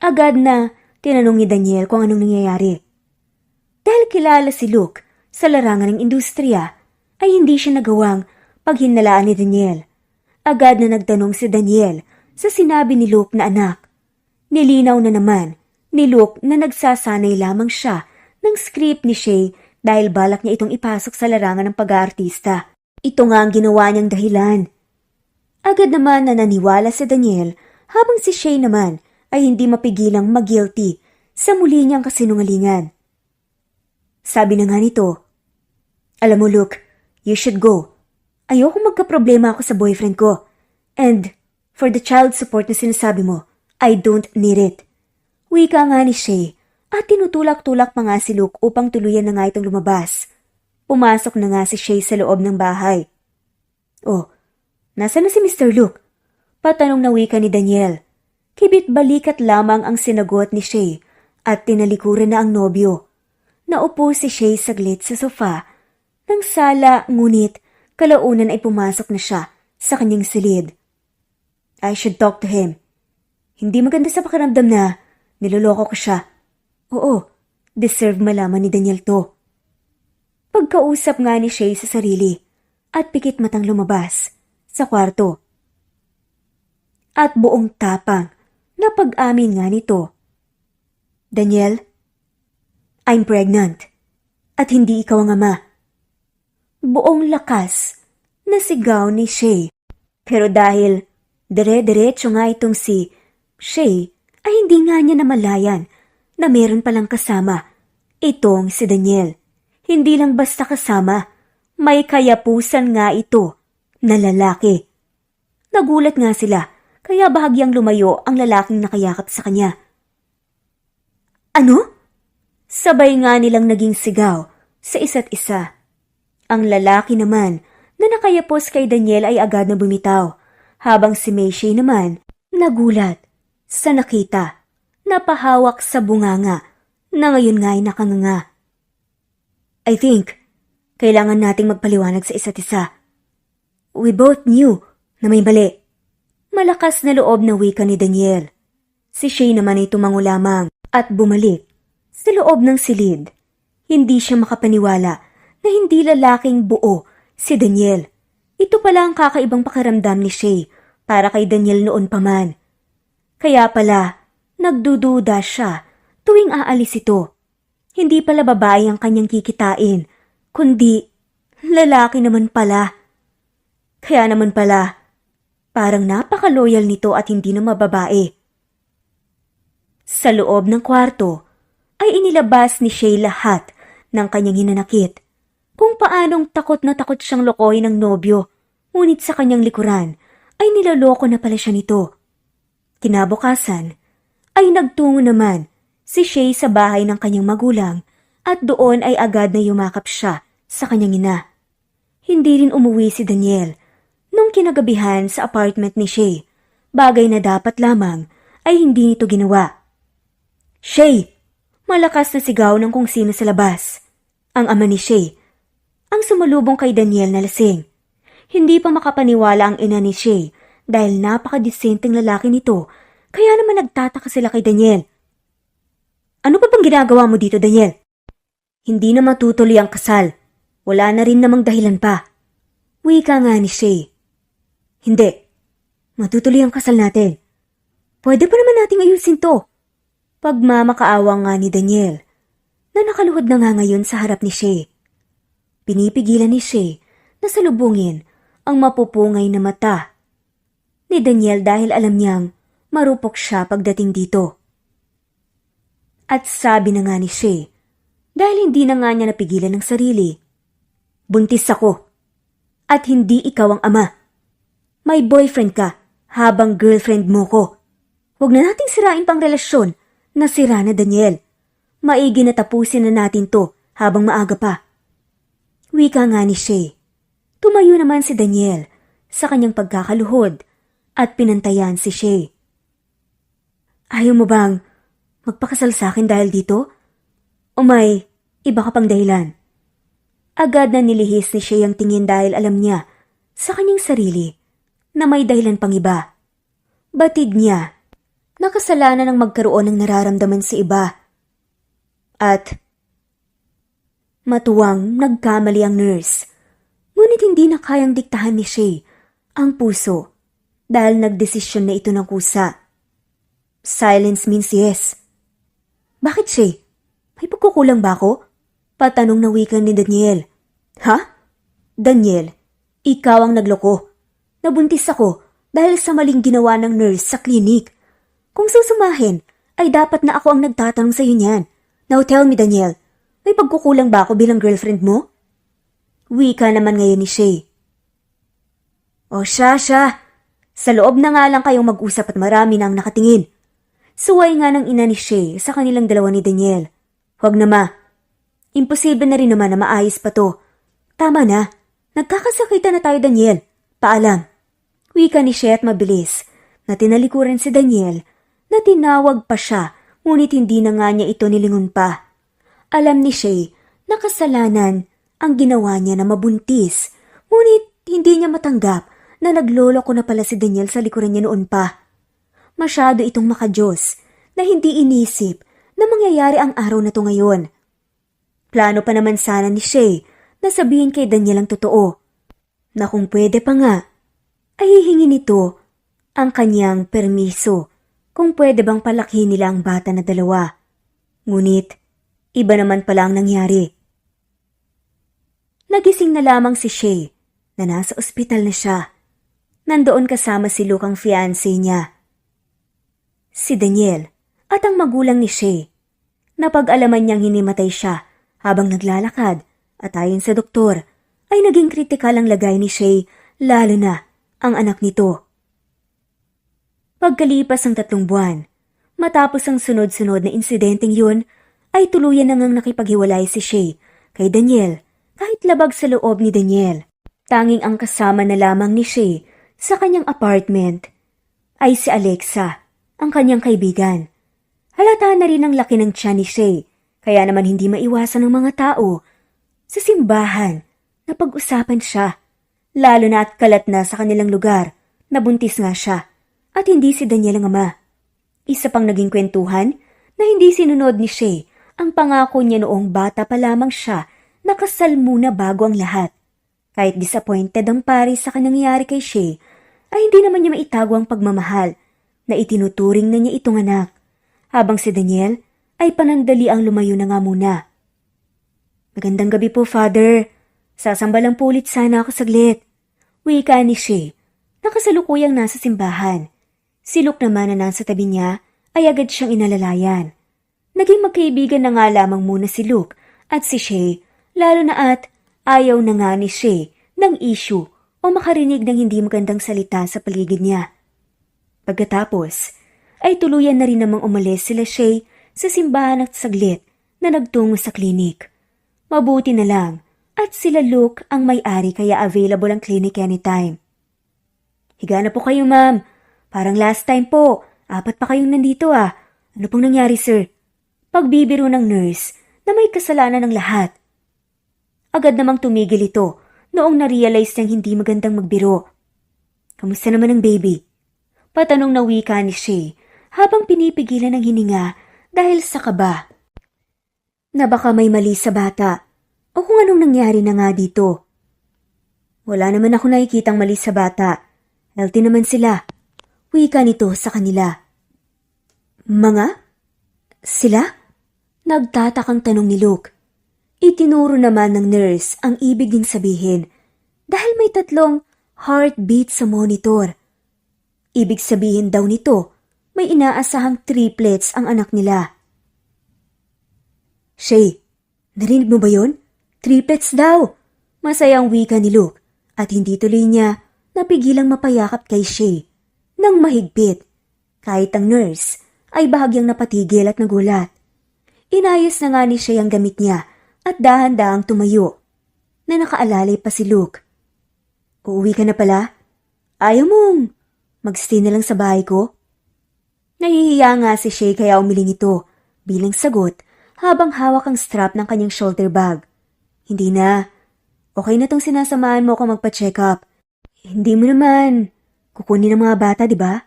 Agad na tinanong ni Daniel kung anong nangyayari. Dahil kilala si Luke sa larangan ng industriya, ay hindi siya nagawang paghinalaan ni Daniel. Agad na nagtanong si Daniel sa sinabi ni Luke na anak. Nilinaw na naman ni Luke na nagsasanay lamang siya ng script ni Shay dahil balak niya itong ipasok sa larangan ng pag-aartista. Ito nga ang ginawa niyang dahilan. Agad naman na naniwala si Daniel habang si Shay naman ay hindi mapigilang mag-guilty sa muli niyang kasinungalingan. Sabi na nga nito, "Alam mo Luke, you should go. Ayoko magka-problema ako sa boyfriend ko. And for the child support na sinasabi mo, I don't need it." Wika nga ni Shay at tinutulak-tulak pa nga si Luke upang tuluyan na nga itong lumabas. Pumasok na nga si Shay sa loob ng bahay. "Oh, nasaan na si Mr. Luke?" Patanong na wika ni Daniel. Kibit balikat lamang ang sinagot ni Shay at tinalikuran na ang nobyo. Naupo si Shay saglit sa sofa ng sala ngunit kalaunan ay pumasok na siya sa kanyang silid. "I should talk to him. Hindi maganda sa pakiramdam na niloloko ko siya. Oo, deserve malaman ni Daniel to." Pagkausap nga ni Shay sa sarili at pikit matang lumabas sa kwarto. At buong tapang na pag-amin nga nito, "Daniel, I'm pregnant at hindi ikaw ang ama." Buong lakas na sigaw ni Shay. Pero dahil dire-diretso nga itong si Shay ay hindi nga niya namalayan na meron palang kasama itong si Daniel. Hindi lang basta kasama, may kayapusan nga ito na lalaki. Nagulat nga sila kaya bahagyang lumayo ang lalaking nakayakap sa kanya. "Ano?" Sabay nga nilang naging sigaw sa isa't isa. Ang lalaki naman na nakayapos kay Daniel ay agad na bumitaw, habang si Mayshay naman nagulat sa nakita na pahawak sa bunganga na ngayon nga ay nakanganga. "I think kailangan nating magpaliwanag sa isa't isa. We both knew na may mali." Malakas na loob na wika ni Daniel. Si Shay naman ay tumango lamang at bumalik sa loob ng silid. Hindi siya makapaniwala na hindi lalaking buo si Daniel. Ito pala ang kakaibang pakiramdam ni Shay para kay Daniel noon pa man. Kaya pala, nagdududa siya tuwing aalis ito. Hindi pala babae ang kanyang kikitain, kundi lalaki naman pala. Kaya naman pala, parang napaka-loyal nito at hindi na mababae. Sa loob ng kwarto ay inilabas ni Shay lahat ng kanyang hinanakit. Kung paanong takot na takot siyang lokohin ng nobyo, ngunit sa kanyang likuran ay niloloko na pala siya nito. Kinabukasan ay nagtungo naman si Shay sa bahay ng kanyang magulang at doon ay agad na yumakap siya sa kanyang ina. Hindi rin umuwi si Daniel nung kinagabihan sa apartment ni Shay. Bagay na dapat lamang ay hindi nito ginawa. "Shay!" Malakas na sigaw ng kung sino sa labas. Ang ama ni Shay ang sumalubong kay Daniel na lasing. Hindi pa makapaniwala ang ina ni Shay dahil napakadisenteng lalaki nito, kaya naman nagtataka sila kay Daniel. "Ano pa bang ginagawa mo dito, Daniel?" "Hindi na matutuloy ang kasal. Wala na rin namang dahilan pa." Wika nga ni Shay. "Hindi. Matutuloy ang kasal natin. Pwede pa naman nating ayusin to." Pagmamakaawa nga ni Daniel na nakaluhod na nga ngayon sa harap ni Shay. Pinipigilan ni Shay na salubungin ang mapupungay na mata ni Daniel dahil alam niyang marupok siya pagdating dito. At sabi na nga ni Shay, dahil hindi na nga niya napigilan ng sarili, "Buntis ako at hindi ikaw ang ama. May boyfriend ka habang girlfriend mo ko. Huwag na nating sirain pang relasyon na sira na, Daniel. Maigi na tapusin na natin to habang maaga pa." Wika nga ni Shay. Tumayo naman si Daniel sa kanyang pagkakaluhod at pinantayan si Shay. "Ayaw mo bang magpakasal sa akin dahil dito? O may iba ka pang dahilan?" Agad na nilihis ni Shay ang tingin dahil alam niya sa kanyang sarili na may dahilan pang iba. Batid niya, nakasalanan ng magkaroon ng nararamdaman sa iba. At matuwang nagkamali ang nurse. Ngunit hindi na kayang diktahan ni Shay ang puso dahil nagdesisyon na ito ng kusa. Silence means yes. Bakit, Shay? May pagkukulang ba ako? Patanong na wika ni Daniel. Ha? Daniel, ikaw ang nagloko. Nabuntis ako dahil sa maling ginawa ng nurse sa klinik. Kung susumahin, ay dapat na ako ang nagtatanong sa iyo niyan. Now tell me, Daniel, may pagkukulang ba ako bilang girlfriend mo? Wika naman ngayon ni Shay. O siya. Sa loob na nga lang kayong mag-usap at marami na ang nakatingin. Suway nga ng ina ni Shay sa kanilang dalawa ni Daniel. Huwag na ma. Imposible na rin naman na maayos pa to. Tama na. Nagkakasakitan na tayo, Daniel. Paalam. Wika ni Shay at mabilis na tinalikuran si Daniel na tinawag pa siya ngunit hindi na nga niya ito nilingon pa. Alam ni Shay na kasalanan ang ginawa niya na mabuntis, ngunit hindi niya matanggap na nagloloko na pala si Daniel sa likuran niya noon pa. Masyado itong makajos na hindi inisip na mangyayari ang araw na to ngayon. Plano pa naman sana ni Shay na sabihin kay Daniel ang totoo, na kung pwede pa nga, ay hihingi nito ang kanyang permiso kung pwede bang palakihin nila ang bata na dalawa. Ngunit, iba naman pala ang nangyari. Nagising na lamang si Shay na nasa ospital na siya. Nandoon kasama si Luke ang fiancé niya. Si Daniel at ang magulang ni Shay. Napag-alaman niyang hinimatay siya habang naglalakad at ayon sa doktor ay naging kritikal ang lagay ni Shay, lalo na ang anak nito. Pagkalipas ng 3 buwan, matapos ang sunod-sunod na insidenteng yun, ay tuluyan na ngang nakipaghiwalay si Shay kay Daniel kahit labag sa loob ni Daniel. Tanging ang kasama na lamang ni Shay sa kanyang apartment ay si Alexa, ang kanyang kaibigan. Halata na rin ang laki ng tiyan ni Shay, kaya naman hindi maiwasan ng mga tao sa simbahan na pag-usapan siya, lalo na at kalat na sa kanilang lugar na buntis nga siya at hindi si Daniel ang ama. Isa pang naging kwentuhan na hindi sinunod ni Shay ang pangako niya noong bata pa lamang siya na kasal muna bago ang lahat. Kahit disappointed ang pari sa kanangyari kay Shay, ay hindi naman niya maitago ang pagmamahal na itinuturing na niya itong anak, habang si Daniel ay panandali ang lumayo na nga muna. Magandang gabi po, Father. Sasamba lang po ulit sana ako saglit. Wika ni Shay, nakasalukuyang nasa simbahan. Si Luke naman na nasa tabi niya ay agad siyang inalalayan. Naging magkaibigan na nga lamang muna si Luke at si Shay, lalo na at ayaw na nga ni Shay ng issue o makarinig ng hindi magandang salita sa paligid niya. Pagkatapos, ay tuluyan na rin namang umalis sila Shay sa simbahan at saglit na nagtungo sa klinik. Mabuti na lang at sila Luke ang may-ari kaya available ang clinic anytime. Higa na po kayo, ma'am. Parang last time po. 4 pa kayong nandito ah. Ano pong nangyari, sir? Pagbibiro ng nurse na may kasalanan ng lahat. Agad namang tumigil ito noong na-realize niyang hindi magandang magbiro. Kamusta naman ang baby? Patanong na wika ni Shay habang pinipigilan ng hininga dahil sa kaba. Na baka may mali sa bata o kung anong nangyari na nga dito. Wala naman ako nakikitang mali sa bata. Healthy naman sila. Wika nito sa kanila. Mga? Sila? Nagtatakang tanong ni Luke. Itinuro naman ng nurse ang ibig ding sabihin dahil may 3 heartbeat sa monitor. Ibig sabihin daw nito, may inaasahang triplets ang anak nila. Shay, narinig mo ba yun? Triplets daw! Masayang wika ni Luke at hindi tuloy niya napigilang mapayakap kay Shay nang mahigpit. Kahit ang nurse ay bahagyang napatigil at nagulat. Inayos na nga ni Shay ang gamit niya at dahan-dahang tumayo na nakaalalay pa si Luke. Uuwi ka na pala? Ayaw mong magstay na lang sa bahay ko? Nahihiya nga si Shay kaya umiling ito bilang sagot habang hawak ang strap ng kanyang shoulder bag. Hindi na. Okay na tong sinasamahan mo ko magpa-check up. Hindi mo naman kukunin ng mga bata, di ba?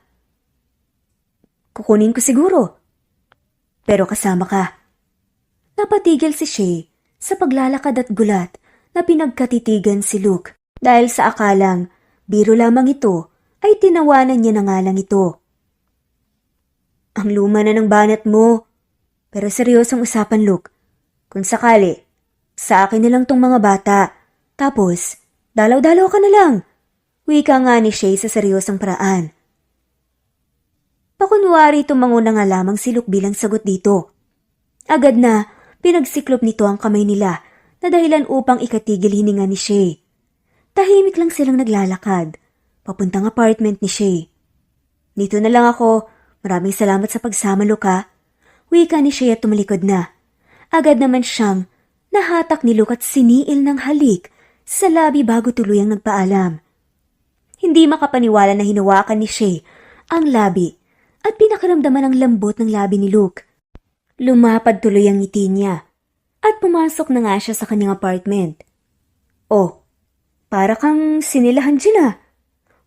kukunin ko siguro. Pero kasama ka. Napatigil si Shay sa paglalakad at gulat na pinagkatitigan si Luke dahil sa akalang biro lamang ito ay tinawanan niya na nga lang ito. Ang luma na ng banat mo. Pero seryosong usapan, Luke. Kung sakali, sa akin na lang tong mga bata. Tapos, dalaw-dalaw ka na lang. Wika nga ni Shay sa seryosong paraan. Pakunwari tumanguna nga lamang si Luke bilang sagot dito. Agad na, pinagsiklop nito ang kamay nila na dahilan upang ikatigil hininga ni Shay. Tahimik lang silang naglalakad, papuntang apartment ni Shay. Dito na lang ako. Maraming salamat sa pagsama, Luke, ha? Wika ni Shay at tumalikod na. Agad naman siyang nahatak ni Luke at siniil ng halik sa labi bago tuluyang nagpaalam. Hindi makapaniwala na hinawakan ni Shay ang labi at pinakaramdaman ang lambot ng labi ni Luke. Lumapad tuloy ang ngiti niya at pumasok na nga siya sa kanyang apartment. Oh, para kang sinilahan dyan, ah.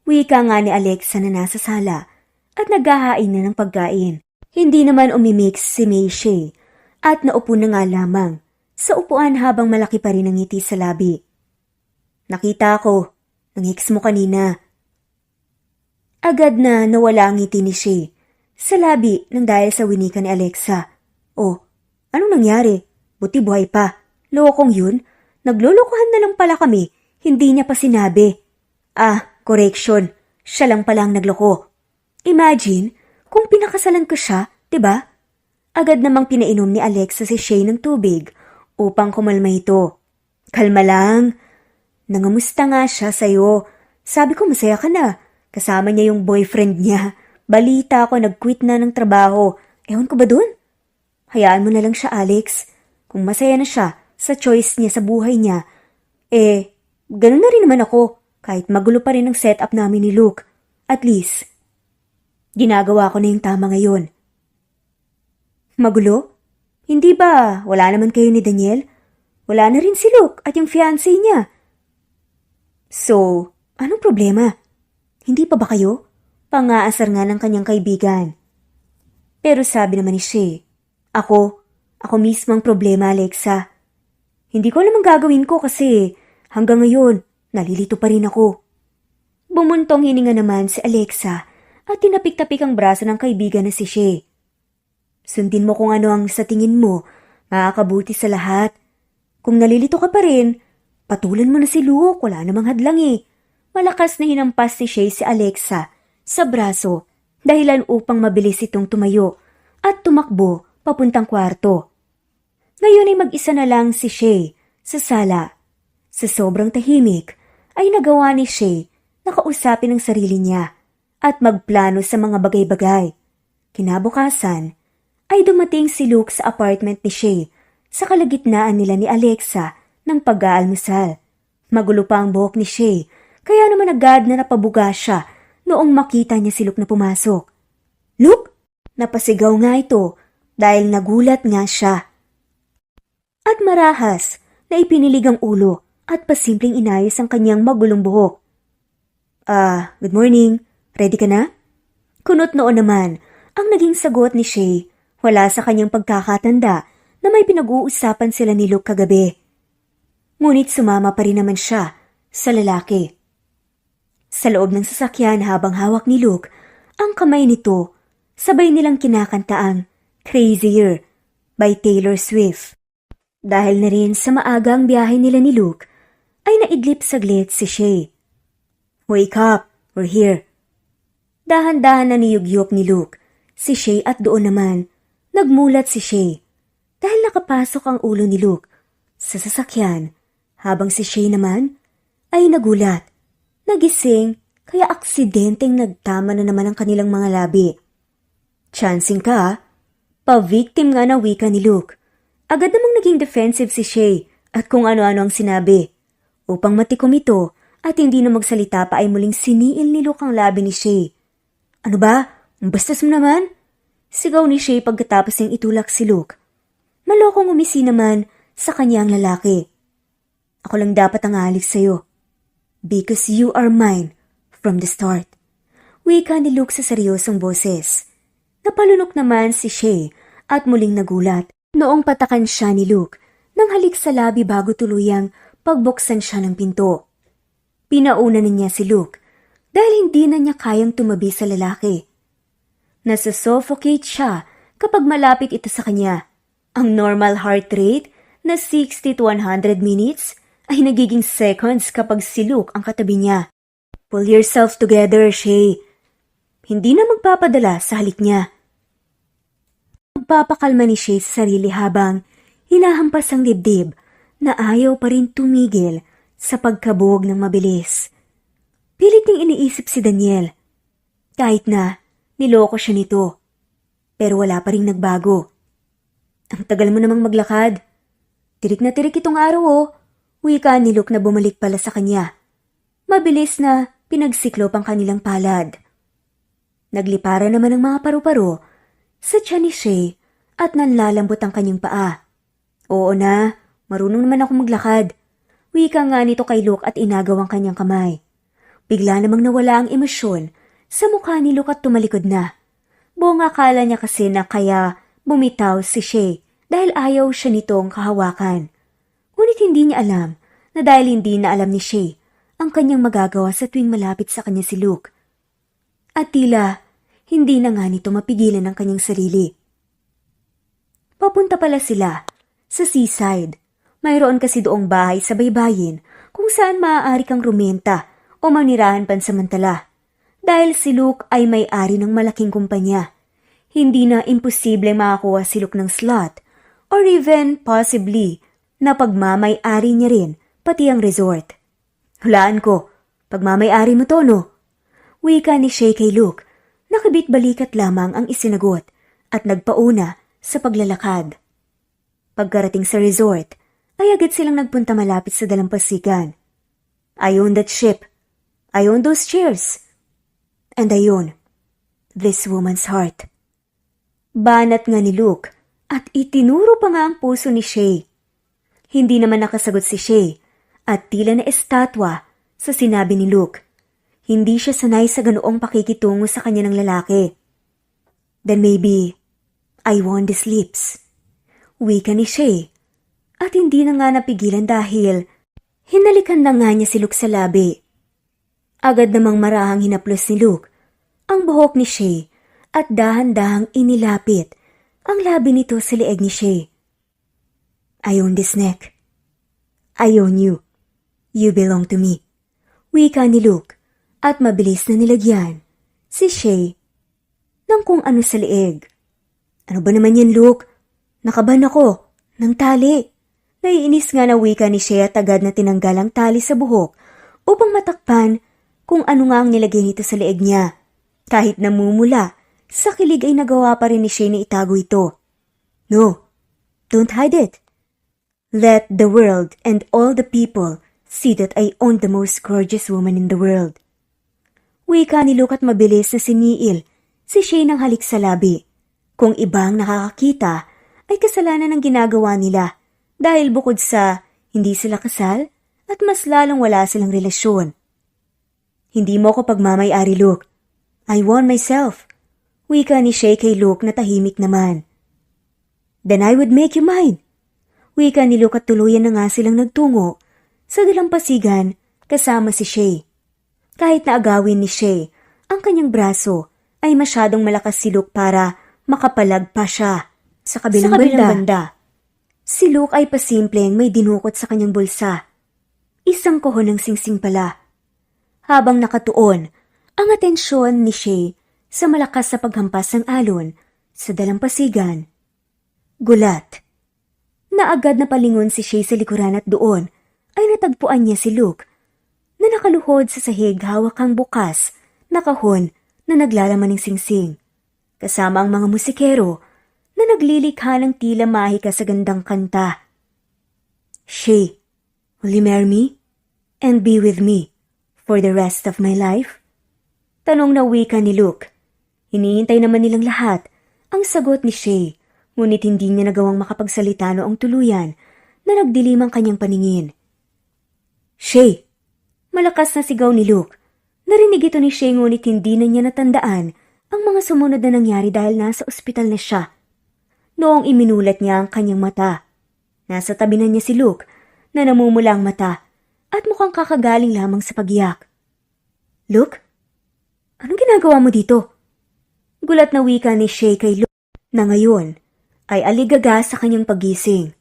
Wika nga ni Alexa na nasa sala at naghahain na ng pagkain. Hindi naman umimix si May Shay at naupo na nga lamang sa upuan habang malaki pa rin ang ngiti sa labi. Nakita ko, nangiks mo kanina. Agad na nawala ang ngiti ni Shay sa labi nang dahil sa winika ni Alexa. Oh, anong nangyari? Buti buhay pa. Lokong yun? Naglolokohan na lang pala kami, hindi niya pa sinabi. Ah, correction, siya lang pala ang nagloko. Imagine, kung pinakasalan ko siya, 'di ba? Agad namang pinainom ni Alexa si Shay ng tubig upang kumalma ito. Kalma lang. Nangamusta nga siya sa'yo. Sabi ko masaya ka na. Kasama niya yung boyfriend niya. Balita ko nag-quit na ng trabaho. Ewan ko ba dun? Hayaan mo na lang siya, Alex. Kung masaya na siya sa choice niya sa buhay niya, ganun na rin naman ako. Kahit magulo pa rin ang setup namin ni Luke. At least, ginagawa ko na yung tama ngayon. Magulo? Hindi ba wala naman kayo ni Daniel? Wala na rin si Luke at yung fiancé niya. So, anong problema? Hindi pa ba kayo? Pangaasar nga ng kanyang kaibigan. Pero sabi naman ni Shay, ako mismo ang problema, Alexa. Hindi ko alam ang gagawin ko kasi hanggang ngayon, nalilito pa rin ako. Bumuntong hininga naman si Alexa at tinapik-tapik ang braso ng kaibigan na si Shay. Sundin mo kung ano ang sa tingin mo, makakabuti sa lahat. Kung nalilito ka pa rin, patulan mo na si Luke, wala namang hadlang eh. Malakas na hinampas ni Shay si Alexa sa braso dahilan upang mabilis itong tumayo at tumakbo papuntang kwarto. Ngayon ay mag-isa na lang si Shay sa sala. Sa sobrang tahimik ay nagawa ni Shay na kausapin ang sarili niya at magplano sa mga bagay-bagay. Kinabukasan ay dumating si Luke sa apartment ni Shay sa kalagitnaan nila ni Alexa ng pag-aalmusal. Magulo pa ang buhok ni Shay, kaya naman agad na napabuga siya noong makita niya si Luke na pumasok. Luke? Napasigaw nga ito dahil nagulat nga siya. At marahas na ipinilig ang ulo at pasimpleng inayos ang kanyang magulong buhok. Good morning. Ready ka na? Kunot noon naman ang naging sagot ni Shay. Wala sa kanyang pagkakatanda na may pinag-uusapan sila ni Luke kagabi. Ngunit sumama pa rin naman siya sa lalaki. Sa loob ng sasakyan habang hawak ni Luke ang kamay nito, sabay nilang kinakanta ang Crazier by Taylor Swift. Dahil na rin sa maagang biyahe nila ni Luke, ay naidlip saglit si Shay. Wake up, we're here. Dahan-dahan na niyugyok ni Luke si Shay at doon naman nagmulat si Shay dahil nakapasok ang ulo ni Luke sa sasakyan habang si Shay naman ay nagulat. Nagising kaya aksidenteng nagtama na naman ang kanilang mga labi. Chancing ka, pa-victim nga ng wika ni Luke. Agad namang naging defensive si Shay at kung ano-ano ang sinabi. Upang matikom ito at hindi na magsalita pa ay muling siniil ni Luke ang labi ni Shay. Ano ba? Bastos mo naman? Sigaw ni Shay pagkatapos niyang itulak si Luke. Malokong umisi naman sa kanya ang lalaki. Ako lang dapat ang aalis sa'yo. Because you are mine from the start. Wika ni Luke sa seryosong boses. Napalunok naman si Shay at muling nagulat noong patakan siya ni Luke nang halik sa labi bago tuluyang pagbuksan siya ng pinto. Pinauna na niya si Luke dahil hindi na niya kayang tumabi sa lalaki. Nasa-suffocate siya kapag malapit ito sa kanya. Ang normal heart rate na 60 to 100 minutes ay nagiging seconds kapag si Luke ang katabi niya. Pull yourself together, Shay. Hindi na magpapadala sa halik niya. Magpapakalma ni Shay sa sarili habang hinahampas ang dibdib na ayaw pa rin tumigil sa pagkabog ng mabilis. Pilit niyang iniisip si Daniel. Kahit na niloko siya nito, pero wala pa rin nagbago. Ang tagal mo namang maglakad. Tirik na tirik itong araw oh. Wika ni Luke na bumalik pala sa kanya. Mabilis na pinagsiklop ang kanilang palad. Naglipara naman ang mga paru-paro sa tiyan ni Shay at nanlalambot ang kanyang paa. Oo na, marunong naman ako maglakad. Wika nga nito kay Luke at inagaw ang kanyang kamay. Bigla namang nawala ang emosyon sa mukha ni Luke at tumalikod na. Buong akala niya kasi na kaya bumitaw si Shay dahil ayaw siya nitong kahawakan. Ngunit hindi niya alam na dahil hindi na alam ni Shay ang kanyang magagawa sa tuwing malapit sa kanya si Luke. At tila hindi na nga nito mapigilan ang kanyang sarili. Papunta pala sila sa seaside. Mayroon kasi doong bahay sa baybayin kung saan maaari kang rumenta o manirahan pansamantala. Dahil si Luke ay may-ari ng malaking kumpanya, hindi na imposible makakuha si Luke ng slot or even possibly na pagmamay-ari niya rin pati ang resort. Hulaan ko, pagmamay-ari mo to no? Wika ni Shay kay Luke, nakabit-balikat lamang ang isinagot at nagpauna sa paglalakad. Pagkarating sa resort, ay agad silang nagpunta malapit sa dalampasigan. I own that ship. I own those chairs. And I own this woman's heart. Banat nga ni Luke at itinuro pa nga ang puso ni Shay. Hindi naman nakasagot si Shay at tila na estatwa sa sinabi ni Luke. Hindi siya sanay sa ganoong pakikitungo sa kanya ng lalaki. Then maybe I won these lips. Wika ni Shay at hindi na nga napigilan dahil hinalikan na nga niya si Luke sa labi. Agad namang marahang hinaplos ni Luke ang buhok ni Shay at dahan-dahang inilapit ang labi nito sa leeg ni Shay. I own this neck. I own you. You belong to me. Wika ni Luke at mabilis na nilagyan si Shay ng kung ano sa leeg. Ano ba naman yan, Luke? Nakaban ako ng tali. Naiinis nga na wika ni Shay at agad na tinanggal ang tali sa buhok upang matakpan kung ano nga ang nilagay nito sa leeg niya. Kahit namumula, sa kilig ay nagawa pa rin ni Shay na itago ito. No, don't hide it. Let the world and all the people see that I own the most gorgeous woman in the world. Wika ni Luke at mabilis na siniil si Shay ng halik sa labi. Kung ibang nakakakita, ay kasalanan ng ginagawa nila dahil bukod sa hindi sila kasal at mas lalong wala silang relasyon. Hindi mo ko pagmamay-ari, Luke. I won myself. Wika ni Shay kay Luke na tahimik naman. Then I would make you mine. Wika ni Luke at tuluyan na nga silang nagtungo sa dalampasigan kasama si Shay. Kahit na agawin ni Shay ang kanyang braso, ay masyadong malakas si Luke para makapalag pa siya sa kabilang banda. Si Luke ay pasimpleng may dinukot sa kanyang bulsa. Isang kohon ng singsing pala. Habang nakatuon ang atensyon ni Shay sa malakas sa paghampas ng alon sa dalampasigan. Gulat. Na agad na palingon si Shay sa likuran at doon ay natagpuan niya si Luke na nakaluhod sa sahig hawak ang bukas na kahon na naglalaman ng singsing. Kasama ang mga musikero na naglilikha ng tila mahika sa gandang kanta. Shay, will you marry me and be with me for the rest of my life? Tanong na wika ni Luke. Hinihintay naman nilang lahat ang sagot ni Shay, ngunit hindi niya nagawang makapagsalita noong tuluyan na nagdilim ang kanyang paningin. Shay! Malakas na sigaw ni Luke. Narinig ito ni Shay ngunit hindi na niya natandaan ang mga sumunod na nangyari dahil nasa ospital na siya. Noong iminulat niya ang kanyang mata, nasa tabi na niya si Luke na namumula ang mata at mukhang kakagaling lamang sa pagiyak. Luke? Anong ginagawa mo dito? Gulat na wika ni Shay kay Luke na ngayon ay aligaga sa kanyang pagising.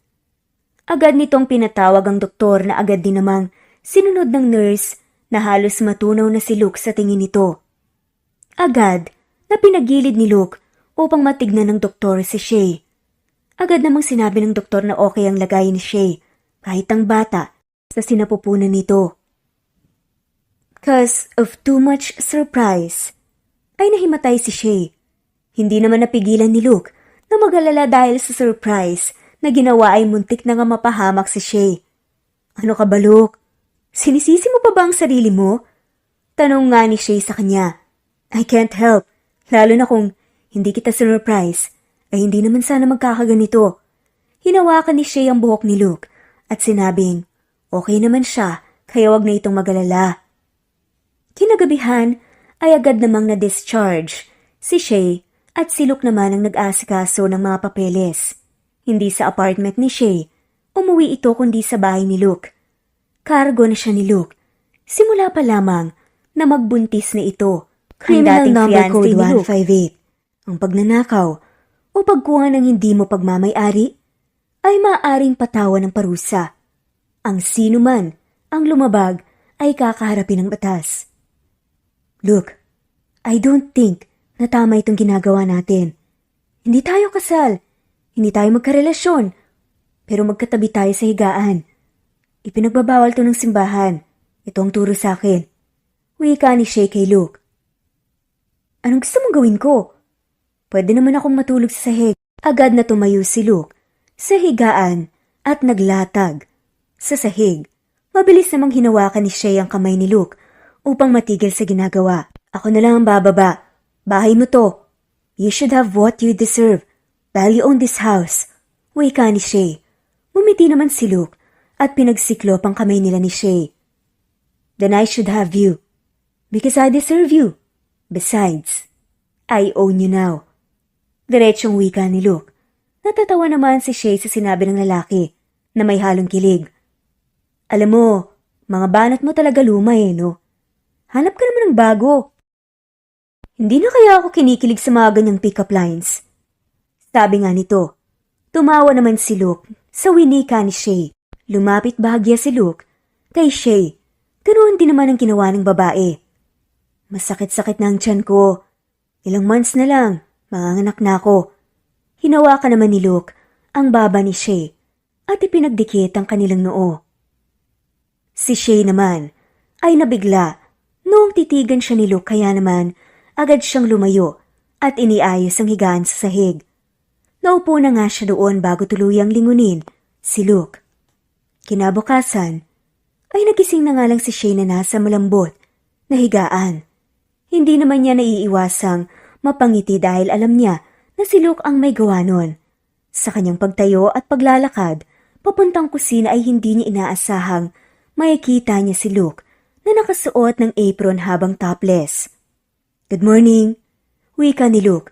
Agad nitong pinatawag ang doktor na agad din namang sinunod ng nurse na halos matunaw na si Luke sa tingin nito. Agad na pinagilid ni Luke upang matignan ng doktor si Shay. Agad namang sinabi ng doktor na okay ang lagay ni Shay kahit ang bata sa sinapupunan nito. Cause of too much surprise, ay nahimatay si Shay. Hindi naman napigilan ni Luke na mag-alala dahil sa surprise na ginawa ay muntik na nga mapahamak si Shay. Ano ka ba, Luke? Sinisisi mo pa ba ang sarili mo? Tanong nga ni Shay sa kanya. I can't help, lalo na kung hindi kita surprise, ay hindi naman sana magkakaganito. Hinawakan ni Shay ang buhok ni Luke at sinabing, okay naman siya, kaya wag na itong mag-alala. Kinagabihan ay agad namang na-discharge si Shay at si Luke naman ang nag-asikaso ng mga papeles. Hindi sa apartment ni Shay, umuwi ito kundi sa bahay ni Luke. Cargo na siya ni Luke. Simula pa lamang na magbuntis na ito. Criminal number code 158. Ang pagnanakaw o pagkuha ng hindi mo pagmamay-ari ay maaaring patawan ng parusa. Ang sino man ang lumabag ay kakaharapin ng batas. Look, I don't think na tama itong ginagawa natin. Hindi tayo kasal, hindi tayo magkarelasyon, pero magkatabi tayo sa higaan. Ipinagbabawal to ng simbahan. Ito ang turo sa akin. Wika ni Shay kay Luke. Anong gusto mong gawin ko? Pwede naman akong matulog sa sahig. Agad na tumayo si Luke sa higaan at naglatag sa sahig. Mabilis namang hinawakan ni Shay ang kamay ni Luke upang matigil sa ginagawa. Ako na lang ang bababa. Bahay mo to. You should have what you deserve dahil you own this house. Wika ni Shay. Mumiti naman si Luke at pinagsiklop ang kamay nila ni Shay. Then I should have you because I deserve you. Besides, I own you now. Diretsong wika ni Luke. Natatawa naman si Shay sa sinabi ng lalaki na may halong kilig. Alam mo, mga banat mo talaga luma no? Hanap ka naman ng bago. Hindi na kaya ako kinikilig sa mga ganyang pick-up lines. Sabi nga nito. Tumawa naman si Luke sa winika ni Shay. Lumapit bahagya si Luke kay Shay. Ganoon din naman ang ginawa ng babae. Masakit-sakit na ang tiyan ko. Ilang months na lang, manganganak na ako. Hinawakan naman ni Luke ang baba ni Shay at ipinagdikit ang kanilang noo. Si Shay naman ay nabigla noong titigan siya ni Luke kaya naman agad siyang lumayo at iniayos ang higaan sa sahig. Naupo na nga siya doon bago tuluyang lingunin si Luke. Kinabukasan ay nagising na nga lang si Shay na nasa malambot na higaan. Hindi naman niya naiiwasang mapangiti dahil alam niya na si Luke ang may gawa nun. Sa kanyang pagtayo at paglalakad, papuntang kusina ay hindi niya inaasahang makikita niya si Luke na nakasuot ng apron habang topless. Good morning, wika ni Luke,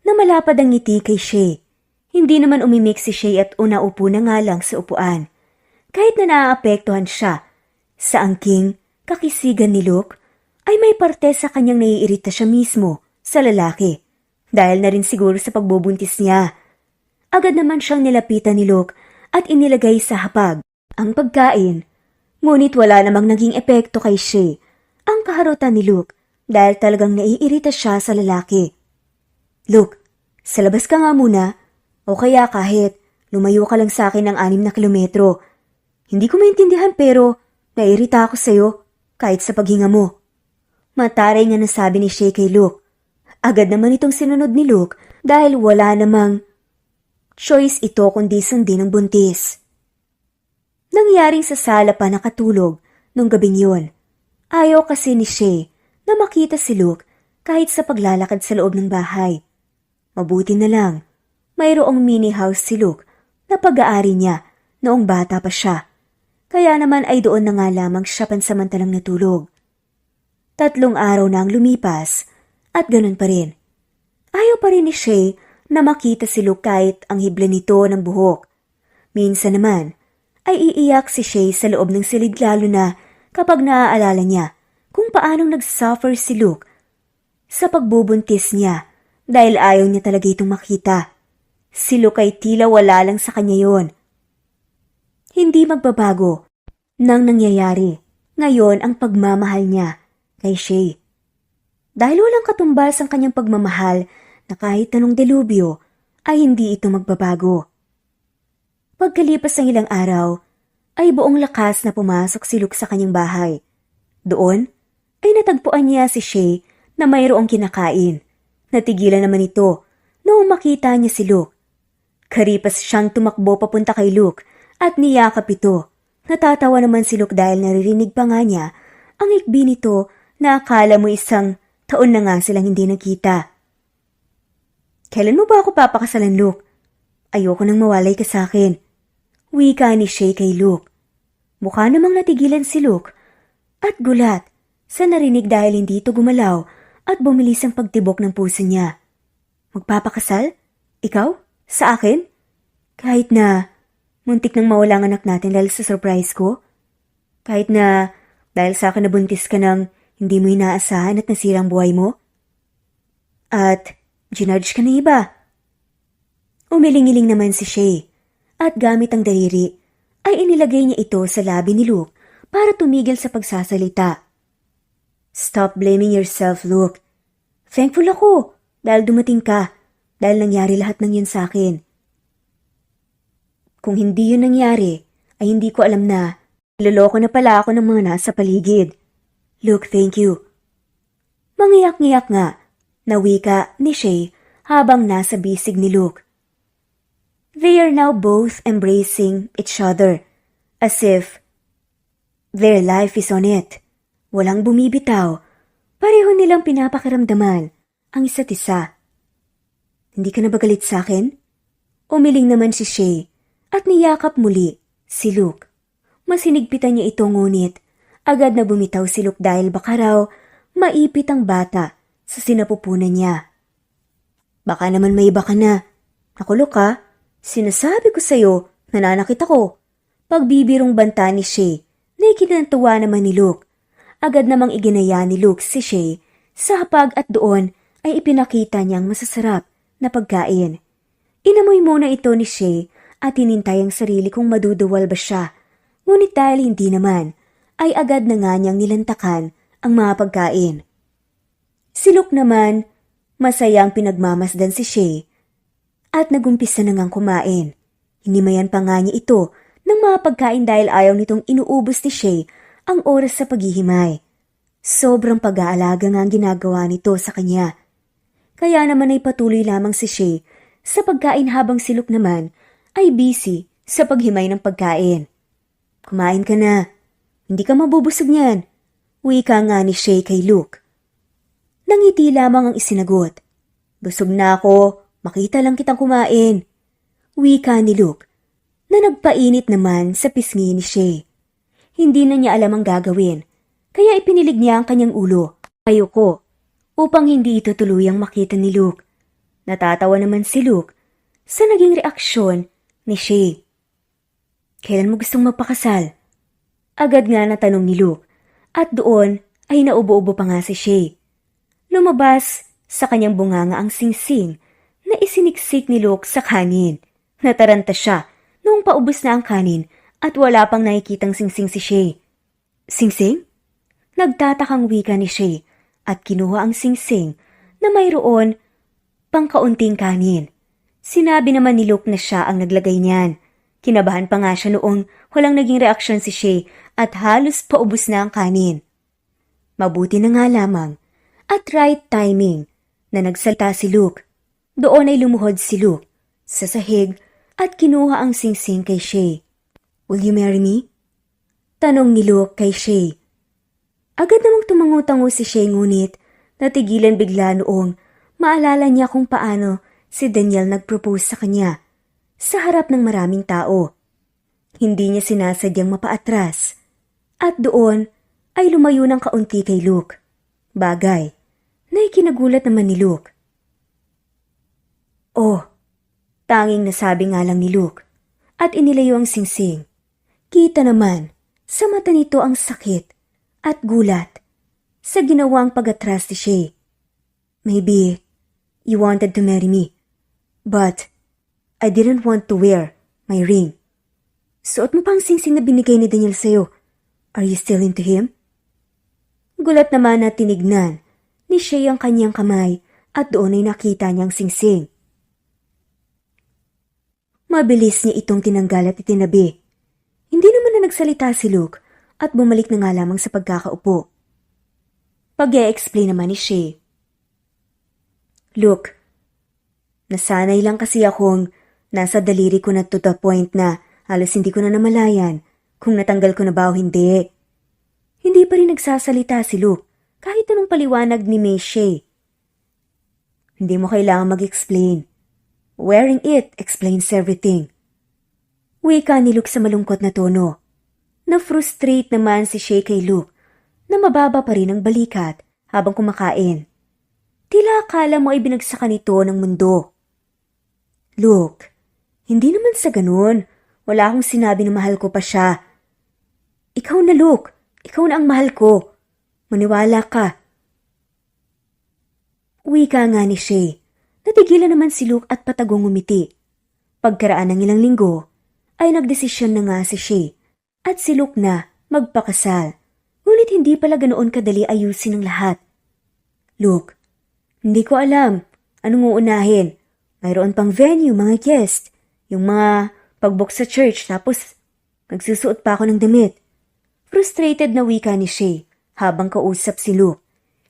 na malapad ang ngiti kay Shay. Hindi naman umimik si Shay at unaupo na nga lang sa upuan. Kahit na naaapektuhan siya sa angking kakisigan ni Luke, ay may parte sa kanyang naiirita siya mismo sa lalaki. Dahil na rin siguro sa pagbubuntis niya. Agad naman siyang nilapitan ni Luke at inilagay sa hapag ang pagkain. Ngunit wala namang naging epekto kay Shay ang kaharutan ni Luke dahil talagang naiirita siya sa lalaki. Luke, sa labas ka nga muna o kaya kahit lumayo ka lang sa akin ng 6 na kilometro. Hindi ko maintindihan pero nairita ako sa'yo kahit sa paghinga mo. Mataray nga nasabi ni Shay kay Luke. Agad naman itong sinunod ni Luke dahil wala namang choice ito kundi sundin ang buntis. Nangyaring sa sala pa nakatulog nung gabing yun. Ayaw kasi ni Shay na makita si Luke kahit sa paglalakad sa loob ng bahay. Mabuti na lang, mayroong mini house si Luke na pag-aari niya noong bata pa siya. Kaya naman ay doon na nga lamang siya pansamantalang natulog. 3 araw na ang lumipas at ganun pa rin. Ayaw pa rin ni Shay na makita si Luke kahit ang hibla nito ng buhok. Minsan naman ay iiyak si Shay sa loob ng silid lalo na kapag naaalala niya kung paanong nag-suffer si Luke sa pagbubuntis niya dahil ayaw niya talaga itong makita. Si Luke ay tila wala lang sa kanya yon. Hindi magbabago nang nangyayari ngayon ang pagmamahal niya kay Shay. Dahil walang katumbas ang kanyang pagmamahal na kahit anong delubyo ay hindi ito magbabago. Pagkalipas ng ilang araw, ay buong lakas na pumasok si Luke sa kanyang bahay. Doon, ay natagpuan niya si Shay na mayroong kinakain. Natigilan naman ito noong makita niya si Luke. Karipas siyang tumakbo papunta kay Luke at niyakap ito. Natatawa naman si Luke dahil naririnig pa nga niya ang ikbi nito na akala mo isang taon na nga silang hindi nakita. Kailan mo ba ako papakasalan, Luke? Ayoko nang mawalay ka sa akin. Wika ni Shay kay Luke. Mukha namang natigilan si Luke at gulat sa narinig dahil hindi ito gumalaw at bumilis ang pagtibok ng puso niya. Magpapakasal? Ikaw? Sa akin? Kahit na muntik nang mawala ang anak natin dahil sa surprise ko? Kahit na dahil sa akin nabuntis ka ng hindi mo inaasahan at nasirang buhay mo? At ginudge ka na iba? Umiling-iling naman si Shay at gamit ang daliri ay inilagay niya ito sa labi ni Luke para tumigil sa pagsasalita. Stop blaming yourself, Luke. Thankful ako dahil dumating ka, dahil nangyari lahat ng yun sa akin. Kung hindi yun nangyari, ay hindi ko alam na niloloko na pala ako ng mga nasa paligid. Luke, thank you. Mangiyak-ngiyak nga, na wika ni Shay habang nasa bisig ni Luke. They are now both embracing each other, as if their life is on it. Walang bumibitaw, pareho nilang pinapakiramdaman ang isa't isa. Hindi ka na ba galit sa akin? Umiling naman si Shay at niyakap muli si Luke. Masinigpitan niya ito ngunit agad na bumitaw si Luke dahil baka raw maipit ang bata sa sinapupunan niya. Baka naman may iba ka na. Naku Luke ha, sinasabi ko sa'yo, nananakit ako. Pagbibirong banta ni Shay na ikinantuwa naman ni Luke. Agad namang iginaya ni Luke si Shay sa hapag at doon ay ipinakita niyang masasarap na pagkain. Inamoy muna ito ni Shay at hinintay ang sarili kung maduduwal ba siya. Ngunit dahil hindi naman, ay agad na nga niyang nilantakan ang mga pagkain. Si Luke naman, masayang pinagmamasdan si Shay at nagumpisa na ngang kumain. Hinimayan pa nga niya ito ng mga pagkain dahil ayaw nitong inuubos ni Shay ang oras sa paghihimay. Sobrang pag-aalaga nga ang ginagawa nito sa kanya. Kaya naman ay patuloy lamang si Shay sa pagkain habang si Luke naman ay busy sa paghimay ng pagkain. Kumain ka na. Hindi ka mabubusog niyan. Wika nga ni Shay kay Luke. Nangiti lamang ang isinagot. Busog na ako. Makita lang kitang kumain. Wika ni Luke na nagpainit naman sa pisngi ni Shay. Hindi na niya alam ang gagawin, kaya ipinilig niya ang kanyang ulo. Ayoko, upang hindi ito tuluyang makita ni Luke. Natatawa naman si Luke sa naging reaksyon ni Shay. Kailan mo gustong magpakasal? Agad nga natanong ni Luke at doon ay naubo-ubo pa nga si Shay. Lumabas sa kanyang bunganga ang singsing na isiniksik ni Luke sa kanin. Nataranta siya noong paubos na ang kanin at wala pang nakikitang singsing si Shay. Singsing? Nagtatakang wika ni Shay at kinuha ang singsing na mayroon pang kaunting kanin. Sinabi naman ni Luke na siya ang naglagay niyan. Kinabahan pa nga siya noong walang naging reaksyon si Shay at halos paubos na ang kanin. Mabuti na nga lamang at right timing na nagsalta si Luke. Doon ay lumuhod si Luke sa sahig at kinuha ang singsing kay Shay. Will you marry me? Tanong ni Luke kay Shay. Agad namang tumango-tango si Shay ngunit natigilan bigla noong maalala niya kung paano si Daniel nag-propose sa kanya sa harap ng maraming tao. Hindi niya sinasadyang mapaatras at doon ay lumayo ng kaunti kay Luke. Bagay na ikinagulat naman ni Luke. Tanging nasabi nga lang ni Luke at inilayo ang singsing. Kita naman sa mata nito ang sakit at gulat sa ginawang pag-atras ni Shay. Maybe you wanted to marry me, but I didn't want to wear my ring. Suot mo pa ang singsing na binigay ni Daniel sa'yo. Are you still into him? Gulat naman na tinignan ni Shay ang kanyang kamay at doon ay nakita niyang singsing. Mabilis niya itong tinanggal at itinabi. Hindi naman na nagsalita si Luke at bumalik na nga lamang sa pagkakaupo. Pag-e-explain naman ni Shay. Luke, nasanay lang kasi akong nasa daliri ko na to the point na halos hindi ko na namalayan kung natanggal ko na ba o hindi. Hindi pa rin nagsasalita si Luke kahit anong paliwanag ni May Shay. Hindi mo kailangan mag-explain. Wearing it explains everything. Wika ni Luke sa malungkot na tono. Na-frustrate naman si Shay kay Luke na mababa pa rin ang balikat habang kumakain. Tila akala mo ay binagsakan nito ng mundo. Luke, hindi naman sa ganun. Wala akong sinabi na mahal ko pa siya. Ikaw na, Luke. Ikaw na ang mahal ko. Maniwala ka. Wika nga ni Shay. Natigilan naman si Luke at patagong umiti. Pagkaraan ng ilang linggo, ay nagdesisyon na nga si Shay at si Luke na magpakasal. Ngunit hindi pala ganoon kadali ayusin ang lahat. Luke, hindi ko alam anong uunahin. Mayroon pang venue, mga guest, yung mga pagbook sa church, tapos nagsusuot pa ako ng damit. Frustrated na wika ni Shay habang kausap si Luke.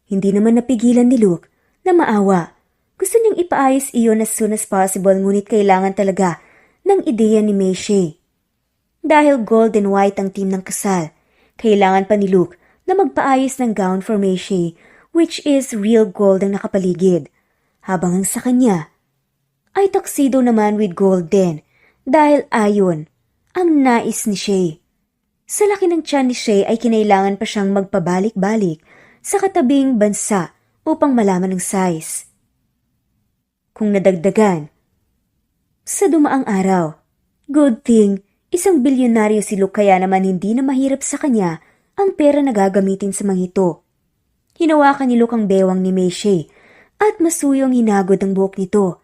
Hindi naman napigilan ni Luke na maawa. Gusto niyang ipaayos iyon as soon as possible ngunit kailangan talaga ng ideya ni May Shay. Dahil gold and white ang team ng kasal, kailangan pa ni Luke na magpaayos ng gown for May Shay which is real gold ang nakapaligid. Habang ang sa kanya ay tuxedo naman with gold din. Dahil ayon ang nais ni Shay. Sa laki ng tiyan ni Shay ay kinailangan pa siyang magpabalik-balik sa katabing bansa upang malaman ang size. Kung nadagdagan, sa dumaang araw, good thing, isang bilyonaryo si Luke kaya naman hindi na mahirap sa kanya ang pera na gagamitin sa mga ito. Hinawakan ni Luke ang bewang ni May Shay at masuyong hinagod ang buhok nito.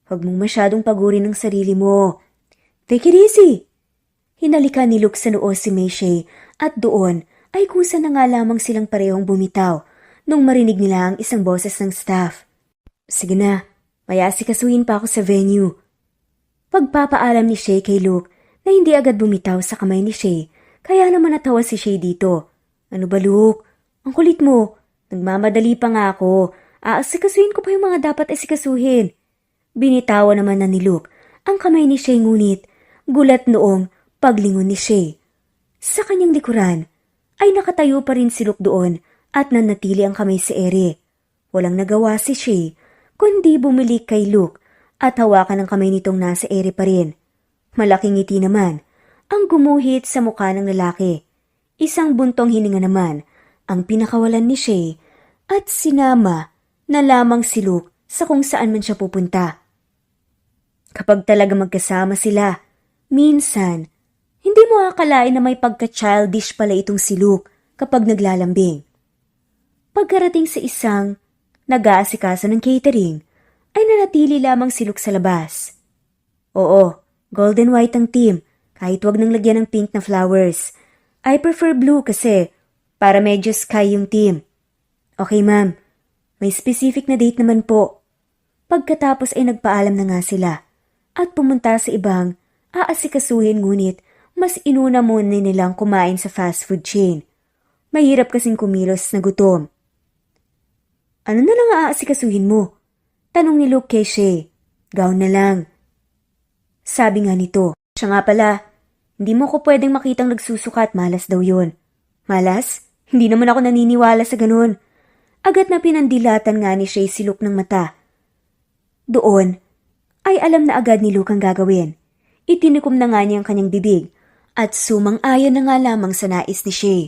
Huwag mong masyadong pagurin ang sarili mo. Take it easy! Hinalikan ni Luke sa noo si May Shay at doon ay kusa na nga lamang silang parehong bumitaw nung marinig nila ang isang boses ng staff. Sige na, may asikasuhin pa ako sa venue. Pagpapaalam ni Shay kay Luke na hindi agad bumitaw sa kamay ni Shay kaya naman natawa si Shay dito. Ano ba Luke? Ang kulit mo. Nagmamadali pa nga ako. Aasikasuhin ko pa yung mga dapat asikasuhin. Binitawan naman na ni Luke ang kamay ni Shay ngunit gulat noong paglingon ni Shay. Sa kanyang likuran ay nakatayo pa rin si Luke doon at nanatili ang kamay si Eri. Walang nagawa si Shay kundi bumili kay Luke at hawakan ang kamay nitong nasa Eri pa rin. Malaking ngiti naman ang gumuhit sa mukha ng lalaki. Isang buntong hininga naman ang pinakawalan ni Shay at sinama na lamang si Luke sa kung saan man siya pupunta. Kapag talaga magkasama sila, minsan, hindi mo akalain na may pagka-childish pala itong si Luke kapag naglalambing. Pagkarating sa isang nag-aasikaso ng catering, ay nanatili lamang si Luke sa labas. Oo, gold and white ang team, kahit wag nang lagyan ng pink na flowers. I prefer blue kasi para medyo sky yung team. Okay ma'am, may specific na date naman po. Pagkatapos ay nagpaalam na nga sila at pumunta sa ibang aasikasuhin ngunit mas inuna muna nilang kumain sa fast food chain. Mahirap kasing kumilos na gutom. Ano na lang aasikasuhin mo? Tanong ni Luke kay Shay. Gown na lang. Sabi nga nito, siya nga pala, hindi mo ko pwedeng makitang nagsusukat, malas daw yun. Malas? Hindi naman ako naniniwala sa ganun. Agad na pinandilatan nga ni Shay si Luke ng mata. Doon, ay alam na agad ni Luke ang gagawin. Itinikom na nga niya ang kanyang bibig at sumang-ayon na nga lamang sa nais ni Shay.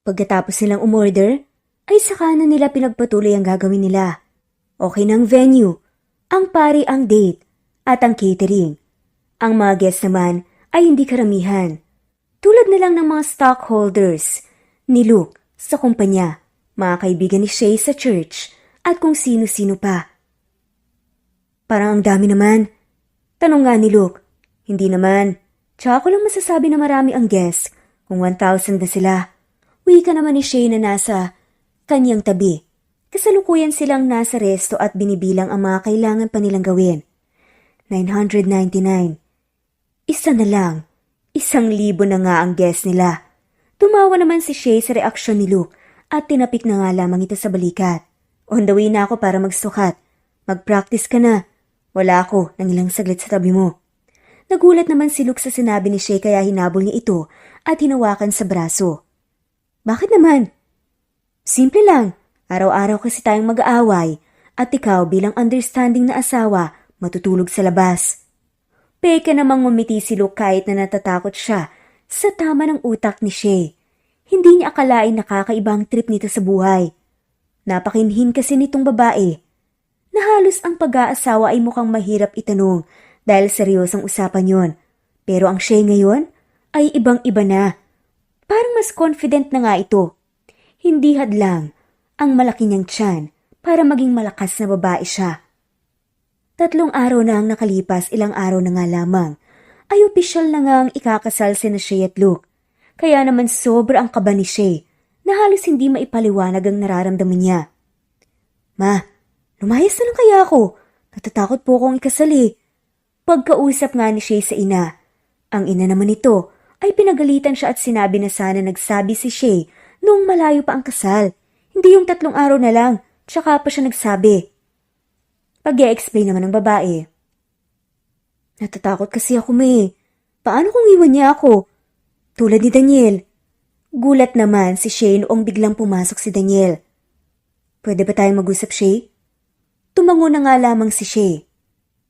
Pagkatapos nilang umorder, ay saka na nila pinagpatuloy ang gagawin nila. Okay ng venue, ang pari ang date at ang catering. Ang mga guests naman ay hindi karamihan. Tulad na lang ng mga stockholders ni Luke sa kumpanya, mga kaibigan ni Shay sa church, at kung sino-sino pa. Parang ang dami naman. Tanong nga ni Luke. Hindi naman. Tsaka ko lang masasabi na marami ang guests kung 1,000 na sila. Wika naman ni Shay na nasa kanyang tabi. Kasalukuyan silang nasa resto at binibilang ang mga kailangan pa nilang gawin. 999. Isa na lang. 1,000 na nga ang guest nila. Tumawa naman si Shay sa reaksyon ni Luke at tinapik na nga lamang ito sa balikat. On the way na ako para magsukat. Mag-practice ka na. Wala ako ng ilang saglit sa tabi mo. Nagulat naman si Luke sa sinabi ni Shay kaya hinabol niya ito at hinawakan sa braso. Bakit naman? Simple lang. Araw-araw kasi tayong mag-aaway at ikaw bilang understanding na asawa matutulog sa labas. Peke namang ngumiti si Luke kahit na natatakot siya sa tama ng utak ni Shay. Hindi niya akalain nakakaibang trip nito sa buhay. Napakinhin kasi nitong babae na halos ang pag-aasawa ay mukhang mahirap itanong dahil seryosang usapan yon. Pero ang Shay ngayon ay ibang-iba na. Parang mas confident na nga ito. Hindi hadlang ang malaki niyang tiyan para maging malakas na babae siya. 3 araw na ang nakalipas, ilang araw na nga lamang, ay opisyal na nga ang ikakasal sina Shay at Luke. Kaya naman sobra ang kaba ni Shay na halos hindi maipaliwanag ang nararamdaman niya. Ma, lumayas na lang kaya ako. Natatakot po akong ikasali. Pagkausap nga ni Shay sa ina. Ang ina naman nito ay pinagalitan siya at sinabi na sana nagsabi si Shay noong malayo pa ang kasal. Hindi yung 3 araw na lang, tsaka pa siya nagsabi. Pag-i-explain naman ng babae. Natatakot kasi ako, May. Paano kung iwan niya ako? Tulad ni Daniel. Gulat naman si Shay noong biglang pumasok si Daniel. Pwede ba tayong mag-usap, Shay? Tumango na nga lamang si Shay.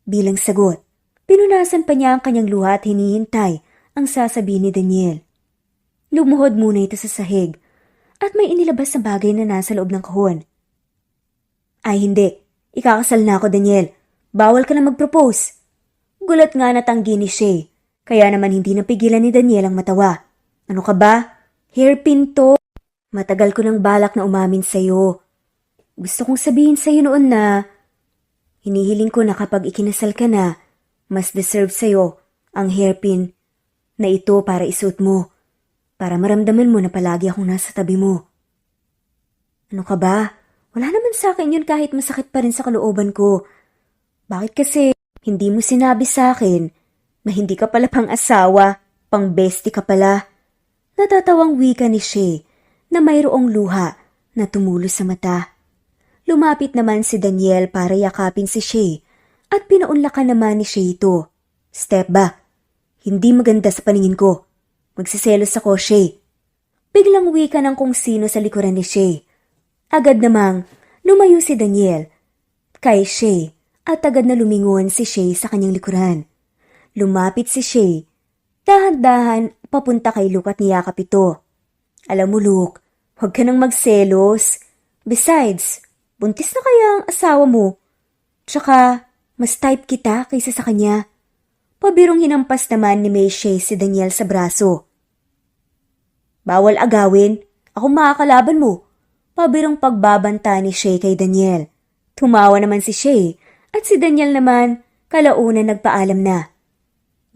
Bilang sagot, pinunasan pa niya ang kanyang luha at hinihintay ang sasabihin ni Daniel. Lumuhod muna ito sa sahig at may inilabas na bagay na nasa loob ng kahon. Ay hindi, ikakasal na ako, Daniel. Bawal ka na mag-propose. Gulat nga natanggi ni Shay, kaya naman hindi napigilan ni Daniel ang matawa. Ano ka ba? Hairpin to. Matagal ko nang balak na umamin sa'yo. Gusto kong sabihin sa'yo noon na hinihiling ko na kapag ikinasal ka na, mas deserve sa'yo ang hairpin na ito para isuot mo. Para maramdaman mo na palagi akong nasa tabi mo. Ano ka ba? Wala naman sa akin yun kahit masakit pa rin sa kalooban ko. Bakit kasi hindi mo sinabi sa akin na hindi ka pala pang asawa, pang bestie ka pala? Natatawang wika ni Shay na mayroong luha na tumulo sa mata. Lumapit naman si Daniel para yakapin si Shay at pinaunlakan naman ni Shay ito. Step back. Hindi maganda sa paningin ko. Magsiselos ako, Shay. Biglang wika ng kung sino sa likuran ni Shay. Agad namang lumayo si Daniel kay Shay at agad na lumingon si Shay sa kanyang likuran. Lumapit si Shay, dahan-dahan papunta kay Luke at niyakap ito. Alam mo, Luke, huwag ka nang magselos. Besides, buntis na kaya ang asawa mo. Tsaka, mas type kita kaysa sa kanya. Pabirong hinampas naman ni May Shay si Daniel sa braso. Bawal agawin, ako makakalaban mo. Pabirong pagbabanta ni Shay kay Daniel. Tumawa naman si Shay at si Daniel naman kalaunan nagpaalam na.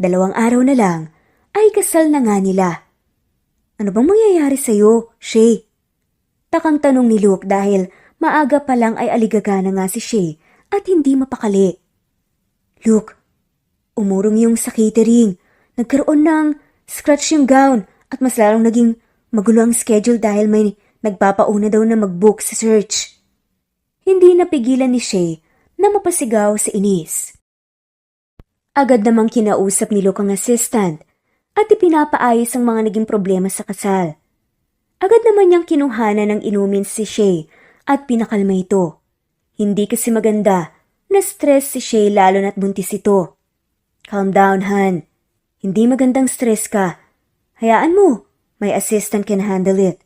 2 araw na lang ay kasal na nga nila. Ano bang mangyayari sa'yo, Shay? Takang tanong ni Luke dahil maaga pa lang ay aligaga na nga si Shay at hindi mapakali. Luke, umurong yung sa catering. Nagkaroon ng scratch yung gown at mas lalong naging magulo ang schedule dahil may nagpapauna daw na mag-book sa search. Hindi napigilan ni Shay na mapasigaw sa inis. Agad namang kinausap ni Luke ang assistant at ipinapaayos ang mga naging problema sa kasal. Agad naman niyang kinuhanan ng inumin si Shay at pinakalma ito. Hindi kasi maganda na stress si Shay lalo na't buntis ito. Calm down, Han. Hindi magandang stress ka. Hayaan mo, may assistant can handle it.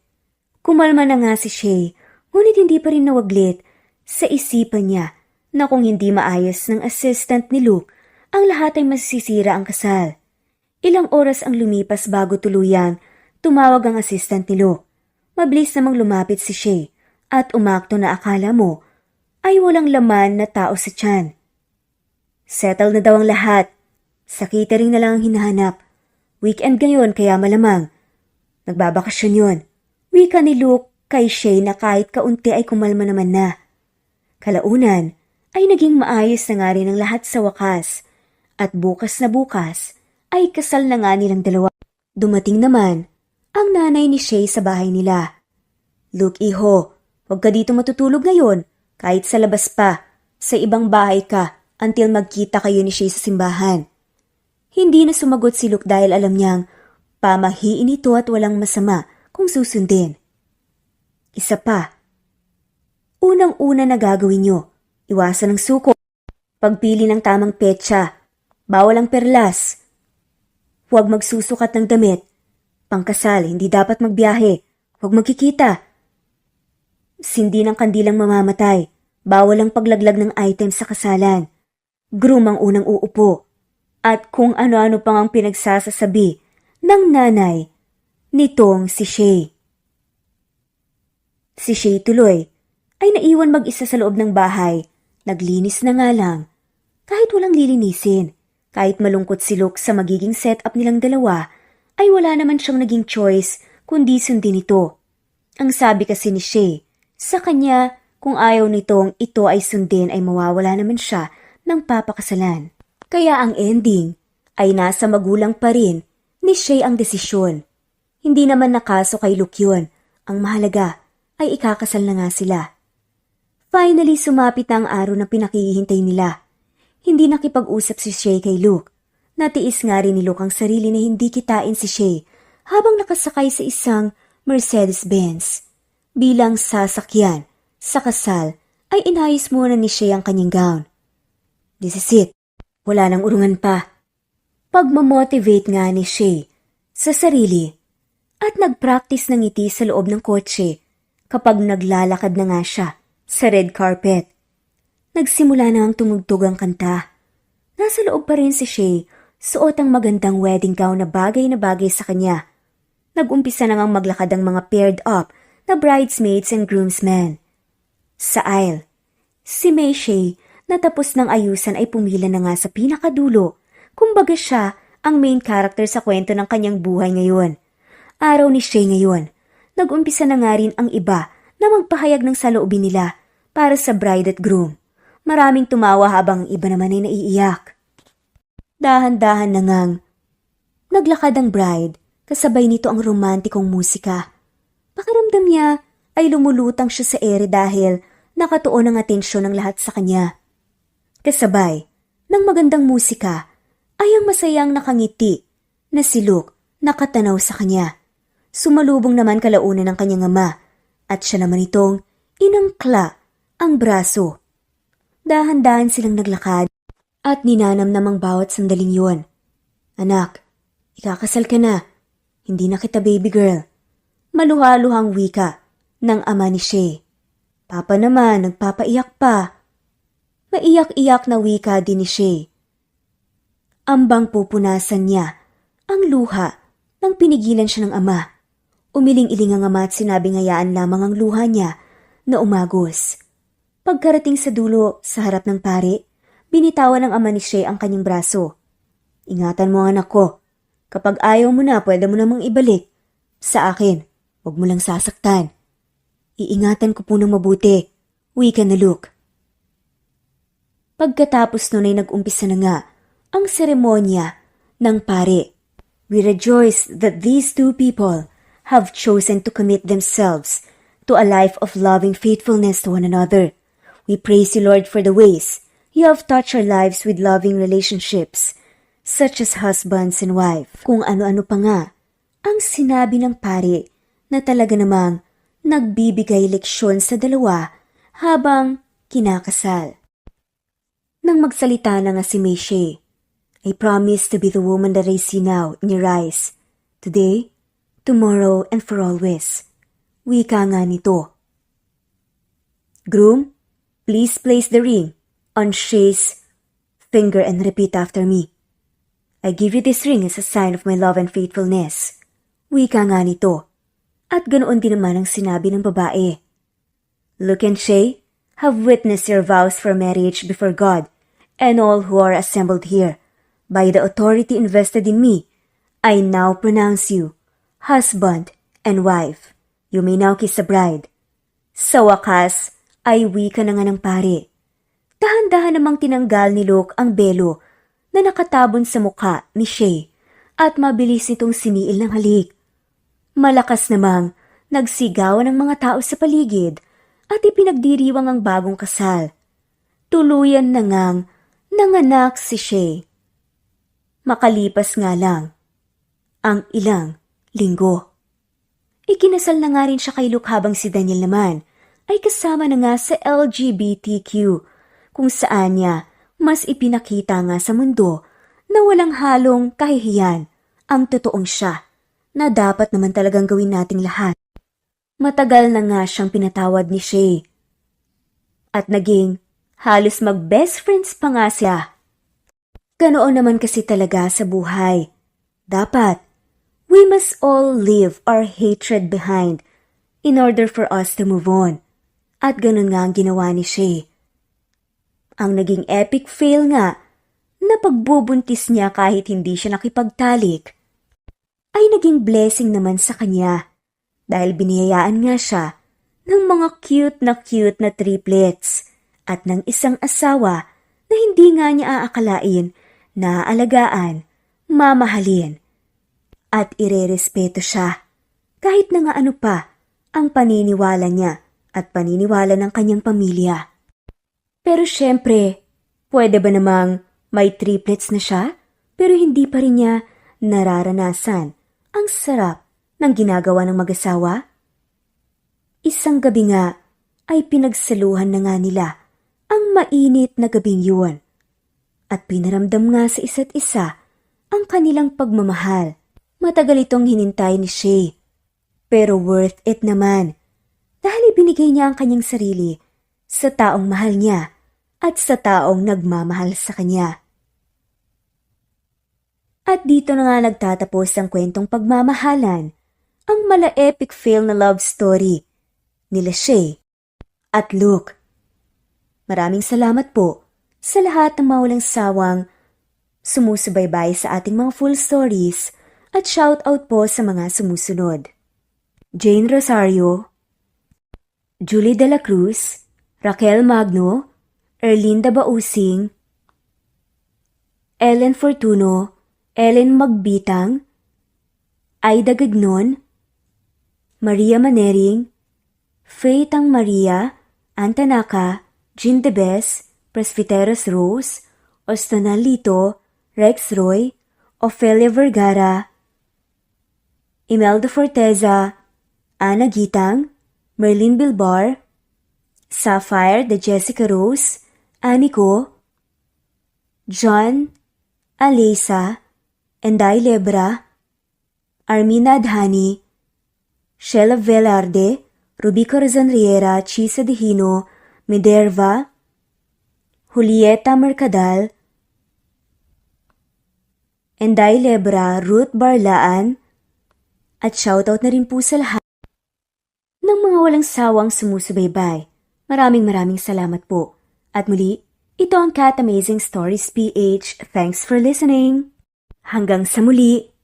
Kumalma na nga si Shay, ngunit hindi pa rin nawaglit sa isipan niya na kung hindi maayos ng assistant ni Luke ang lahat ay masisira ang kasal. Ilang oras ang lumipas bago tuluyang tumawag ang assistant ni Luke. Mabilis namang lumapit si Shay at umakto na akala mo ay walang laman na tao sa tiyan. Settle na daw ang lahat. Sa catering na lang ang hinahanap. Weekend ngayon kaya malamang. Nagbabakasyon yun. Wika ni Luke kay Shay na kahit kaunti ay kumalma naman na. Kalaunan ay naging maayos na nga rin ang lahat sa wakas. At bukas na bukas ay kasal na nga nilang dalawa. Dumating naman ang nanay ni Shay sa bahay nila. Luke, iho, huwag ka dito matutulog ngayon. Kahit sa labas pa, sa ibang bahay ka until magkita kayo ni Shay sa simbahan. Hindi na sumagot si Luke dahil alam niyang pamahiin ito at walang masama kung susundin. Isa pa. Unang-una na gagawin niyo, iwasan ng suko. Pagpili ng tamang petsa, bawal ang perlas. Huwag magsusukat ng damit. Pangkasal, hindi dapat magbiyahe. Huwag magkikita. Sindi ng kandilang mamamatay. Bawal ang paglaglag ng item sa kasalan. Groom ang unang uupo. At kung ano-ano pang ang pinagsasasabi ng nanay nitong si Shay. Si Shay tuloy ay naiwan mag-isa sa loob ng bahay. Naglinis na nga lang. Kahit walang lilinisin, kahit malungkot si Luke sa magiging setup nilang dalawa, ay wala naman siyang naging choice kundi sundin ito. Ang sabi kasi ni Shay, sa kanya kung ayaw nitong ito ay sundin ay mawawala naman siya ng papakasalan. Kaya ang ending ay nasa magulang pa rin ni Shay ang desisyon. Hindi naman nakaso kay Luke yun. Ang mahalaga ay ikakasal na nga sila. Finally, sumapit na ang araw na pinakihintay nila. Hindi nakipag-usap si Shay kay Luke. Natiis nga rin ni Luke ang sarili na hindi kitain si Shay habang nakasakay sa isang Mercedes-Benz. Bilang sasakyan sa kasal ay inayos muna ni Shay ang kanyang gown. This is it. Wala nang urungan pa. Pagmamotivate nga ni Shay sa sarili at nagpractice ng ngiti sa loob ng kotse kapag naglalakad na nga siya sa red carpet. Nagsimula na ang tumugtog ang kanta. Nasa loob pa rin si Shay, suot ang magandang wedding gown na bagay sa kanya. Nag-umpisa na ngang maglakad ang mga paired up na bridesmaids and groomsmen. Sa aisle, si May Shay na tapos ng ayusan ay pumila na nga sa pinakadulo. Kumbaga siya ang main character sa kwento ng kanyang buhay ngayon. Araw ni Shay ngayon. Nag-umpisa na nga rin ang iba na magpahayag ng saloobin nila para sa bride at groom. Maraming tumawa habang iba naman ay naiiyak. Dahan-dahan na ngang naglakad ang bride, kasabay nito ang romantikong musika. Pakiramdam niya ay lumulutang siya sa ere dahil nakatuon ang atensyon ng lahat sa kanya. Kasabay ng magandang musika ay ang masayang nakangiti na si Luke nakatanaw sa kanya. Sumalubong naman kalaunan ng kanyang ama at siya naman itong inangkla ang braso. Dahan-dahan silang naglakad at ninanam namang bawat sandaling yun. Anak, ikakasal ka na. Hindi na kita baby girl. Maluha-luhang wika ng ama ni Shay. Papa naman nagpapaiyak pa. Maiyak-iyak na wika din ni Shay. Ambang pupunasan niya ang luha nang pinigilan siya ng ama. Umiling-iling ang ama at sinabing hayaan lamang ang luha niya na umagos. Pagkarating sa dulo sa harap ng pari, binitawan ng ama ni Shay ang kanyang braso. Ingatan mo ang anak ko. Kapag ayaw mo na, pwede mo namang ibalik. Sa akin, huwag mo lang sasaktan. Iingatan ko po ng mabuti. Wika na Luke. Pagkatapos nun ay nag-umpisa na nga ang seremonya ng pari. We rejoice that these two people have chosen to commit themselves to a life of loving faithfulness to one another. We praise you, Lord, for the ways you have touched our lives with loving relationships, such as husbands and wife. Kung ano-ano pa nga ang sinabi ng pari na talaga namang nagbibigay leksyon sa dalawa habang kinakasal. Nang magsalita na nga si May Shay, I promise to be the woman that I see now in your eyes, today, tomorrow, and for always. Wika nga nito. Groom, please place the ring on Shay's finger and repeat after me. I give you this ring as a sign of my love and faithfulness. Wika nga nito. At ganoon din naman ang sinabi ng babae. Luke and Shay have witnessed your vows for marriage before God and all who are assembled here. By the authority invested in me, I now pronounce you husband and wife. You may now kiss the bride. Sa wakas, ay wika na nga ng pare. Dahan-dahan namang tinanggal ni Luke ang belo na nakatabon sa mukha ni Shay at mabilis nitong siniil ng halik. Malakas namang nagsigawan ng mga tao sa paligid at ipinagdiriwang ang bagong kasal. Tuluyan na ngang nanganak si Shay. Makalipas nga lang ang ilang linggo. Ikinasal na nga rin siya kay Luke habang si Daniel naman ay kasama na nga sa LGBTQ kung saan niya mas ipinakita nga sa mundo na walang halong kahihiyan ang totoong siya na dapat naman talagang gawin nating lahat. Matagal na nga siyang pinatawad ni Shay. At naging halos mag-best friends pa nga siya. Ganoon naman kasi talaga sa buhay. Dapat, we must all leave our hatred behind in order for us to move on. At ganun nga ang ginawa ni Shay. Ang naging epic fail nga na pagbubuntis niya kahit hindi siya nakipagtalik ay naging blessing naman sa kanya dahil biniyayaan nga siya ng mga cute na triplets at ng isang asawa na hindi nga niya aakalain na aalagaan, mamahalin at irerespeto siya kahit na nga ano pa ang paniniwala niya at paniniwala ng kanyang pamilya. Pero syempre, pwede ba namang may triplets na siya pero hindi pa rin niya nararanasan ang sarap ng ginagawa ng mag-asawa? Isang gabi nga ay pinagsaluhan na nga nila ang mainit na gabing yun at pinaramdam nga sa isa't isa ang kanilang pagmamahal. Matagal itong hinintay ni Shay pero worth it naman dahil ibinigay niya ang kanyang sarili sa taong mahal niya at sa taong nagmamahal sa kanya. At dito na nga nagtatapos ang kwentong pagmamahalan, ang mala-epic fail na love story nila Shay at Luke. Maraming salamat po sa lahat ng mawalang sawang sumusubaybay sa ating mga full stories at shoutout po sa mga sumusunod. Jane Rosario, Julie De La Cruz, Raquel Magno, Erlinda Bausing, Ellen Fortuno, Ellen Magbitang, Aida Gagnon, Maria Manering, Faitang Maria, Antanaka, Jean Debes, Presbyteros Rose, Ostonal Lito, Rex Roy, Ofelia Vergara, Imelda Forteza, Ana Gitang, Merlin Bilbar, Sapphire de Jessica Rose, Aniko, John, Alisa, Enday Lebra, Armina Adhani, Sheila Velarde, Ruby Corazon Riera, Chisa Dihino, Minerva, Julieta Mercadal, Enday Lebra, Ruth Barlaan, at shoutout na rin po sa lahat ng mga walang sawang sumusubaybay. Maraming salamat po. At muli, ito ang Cat Amazing Stories PH. Thanks for listening. Hanggang sa muli.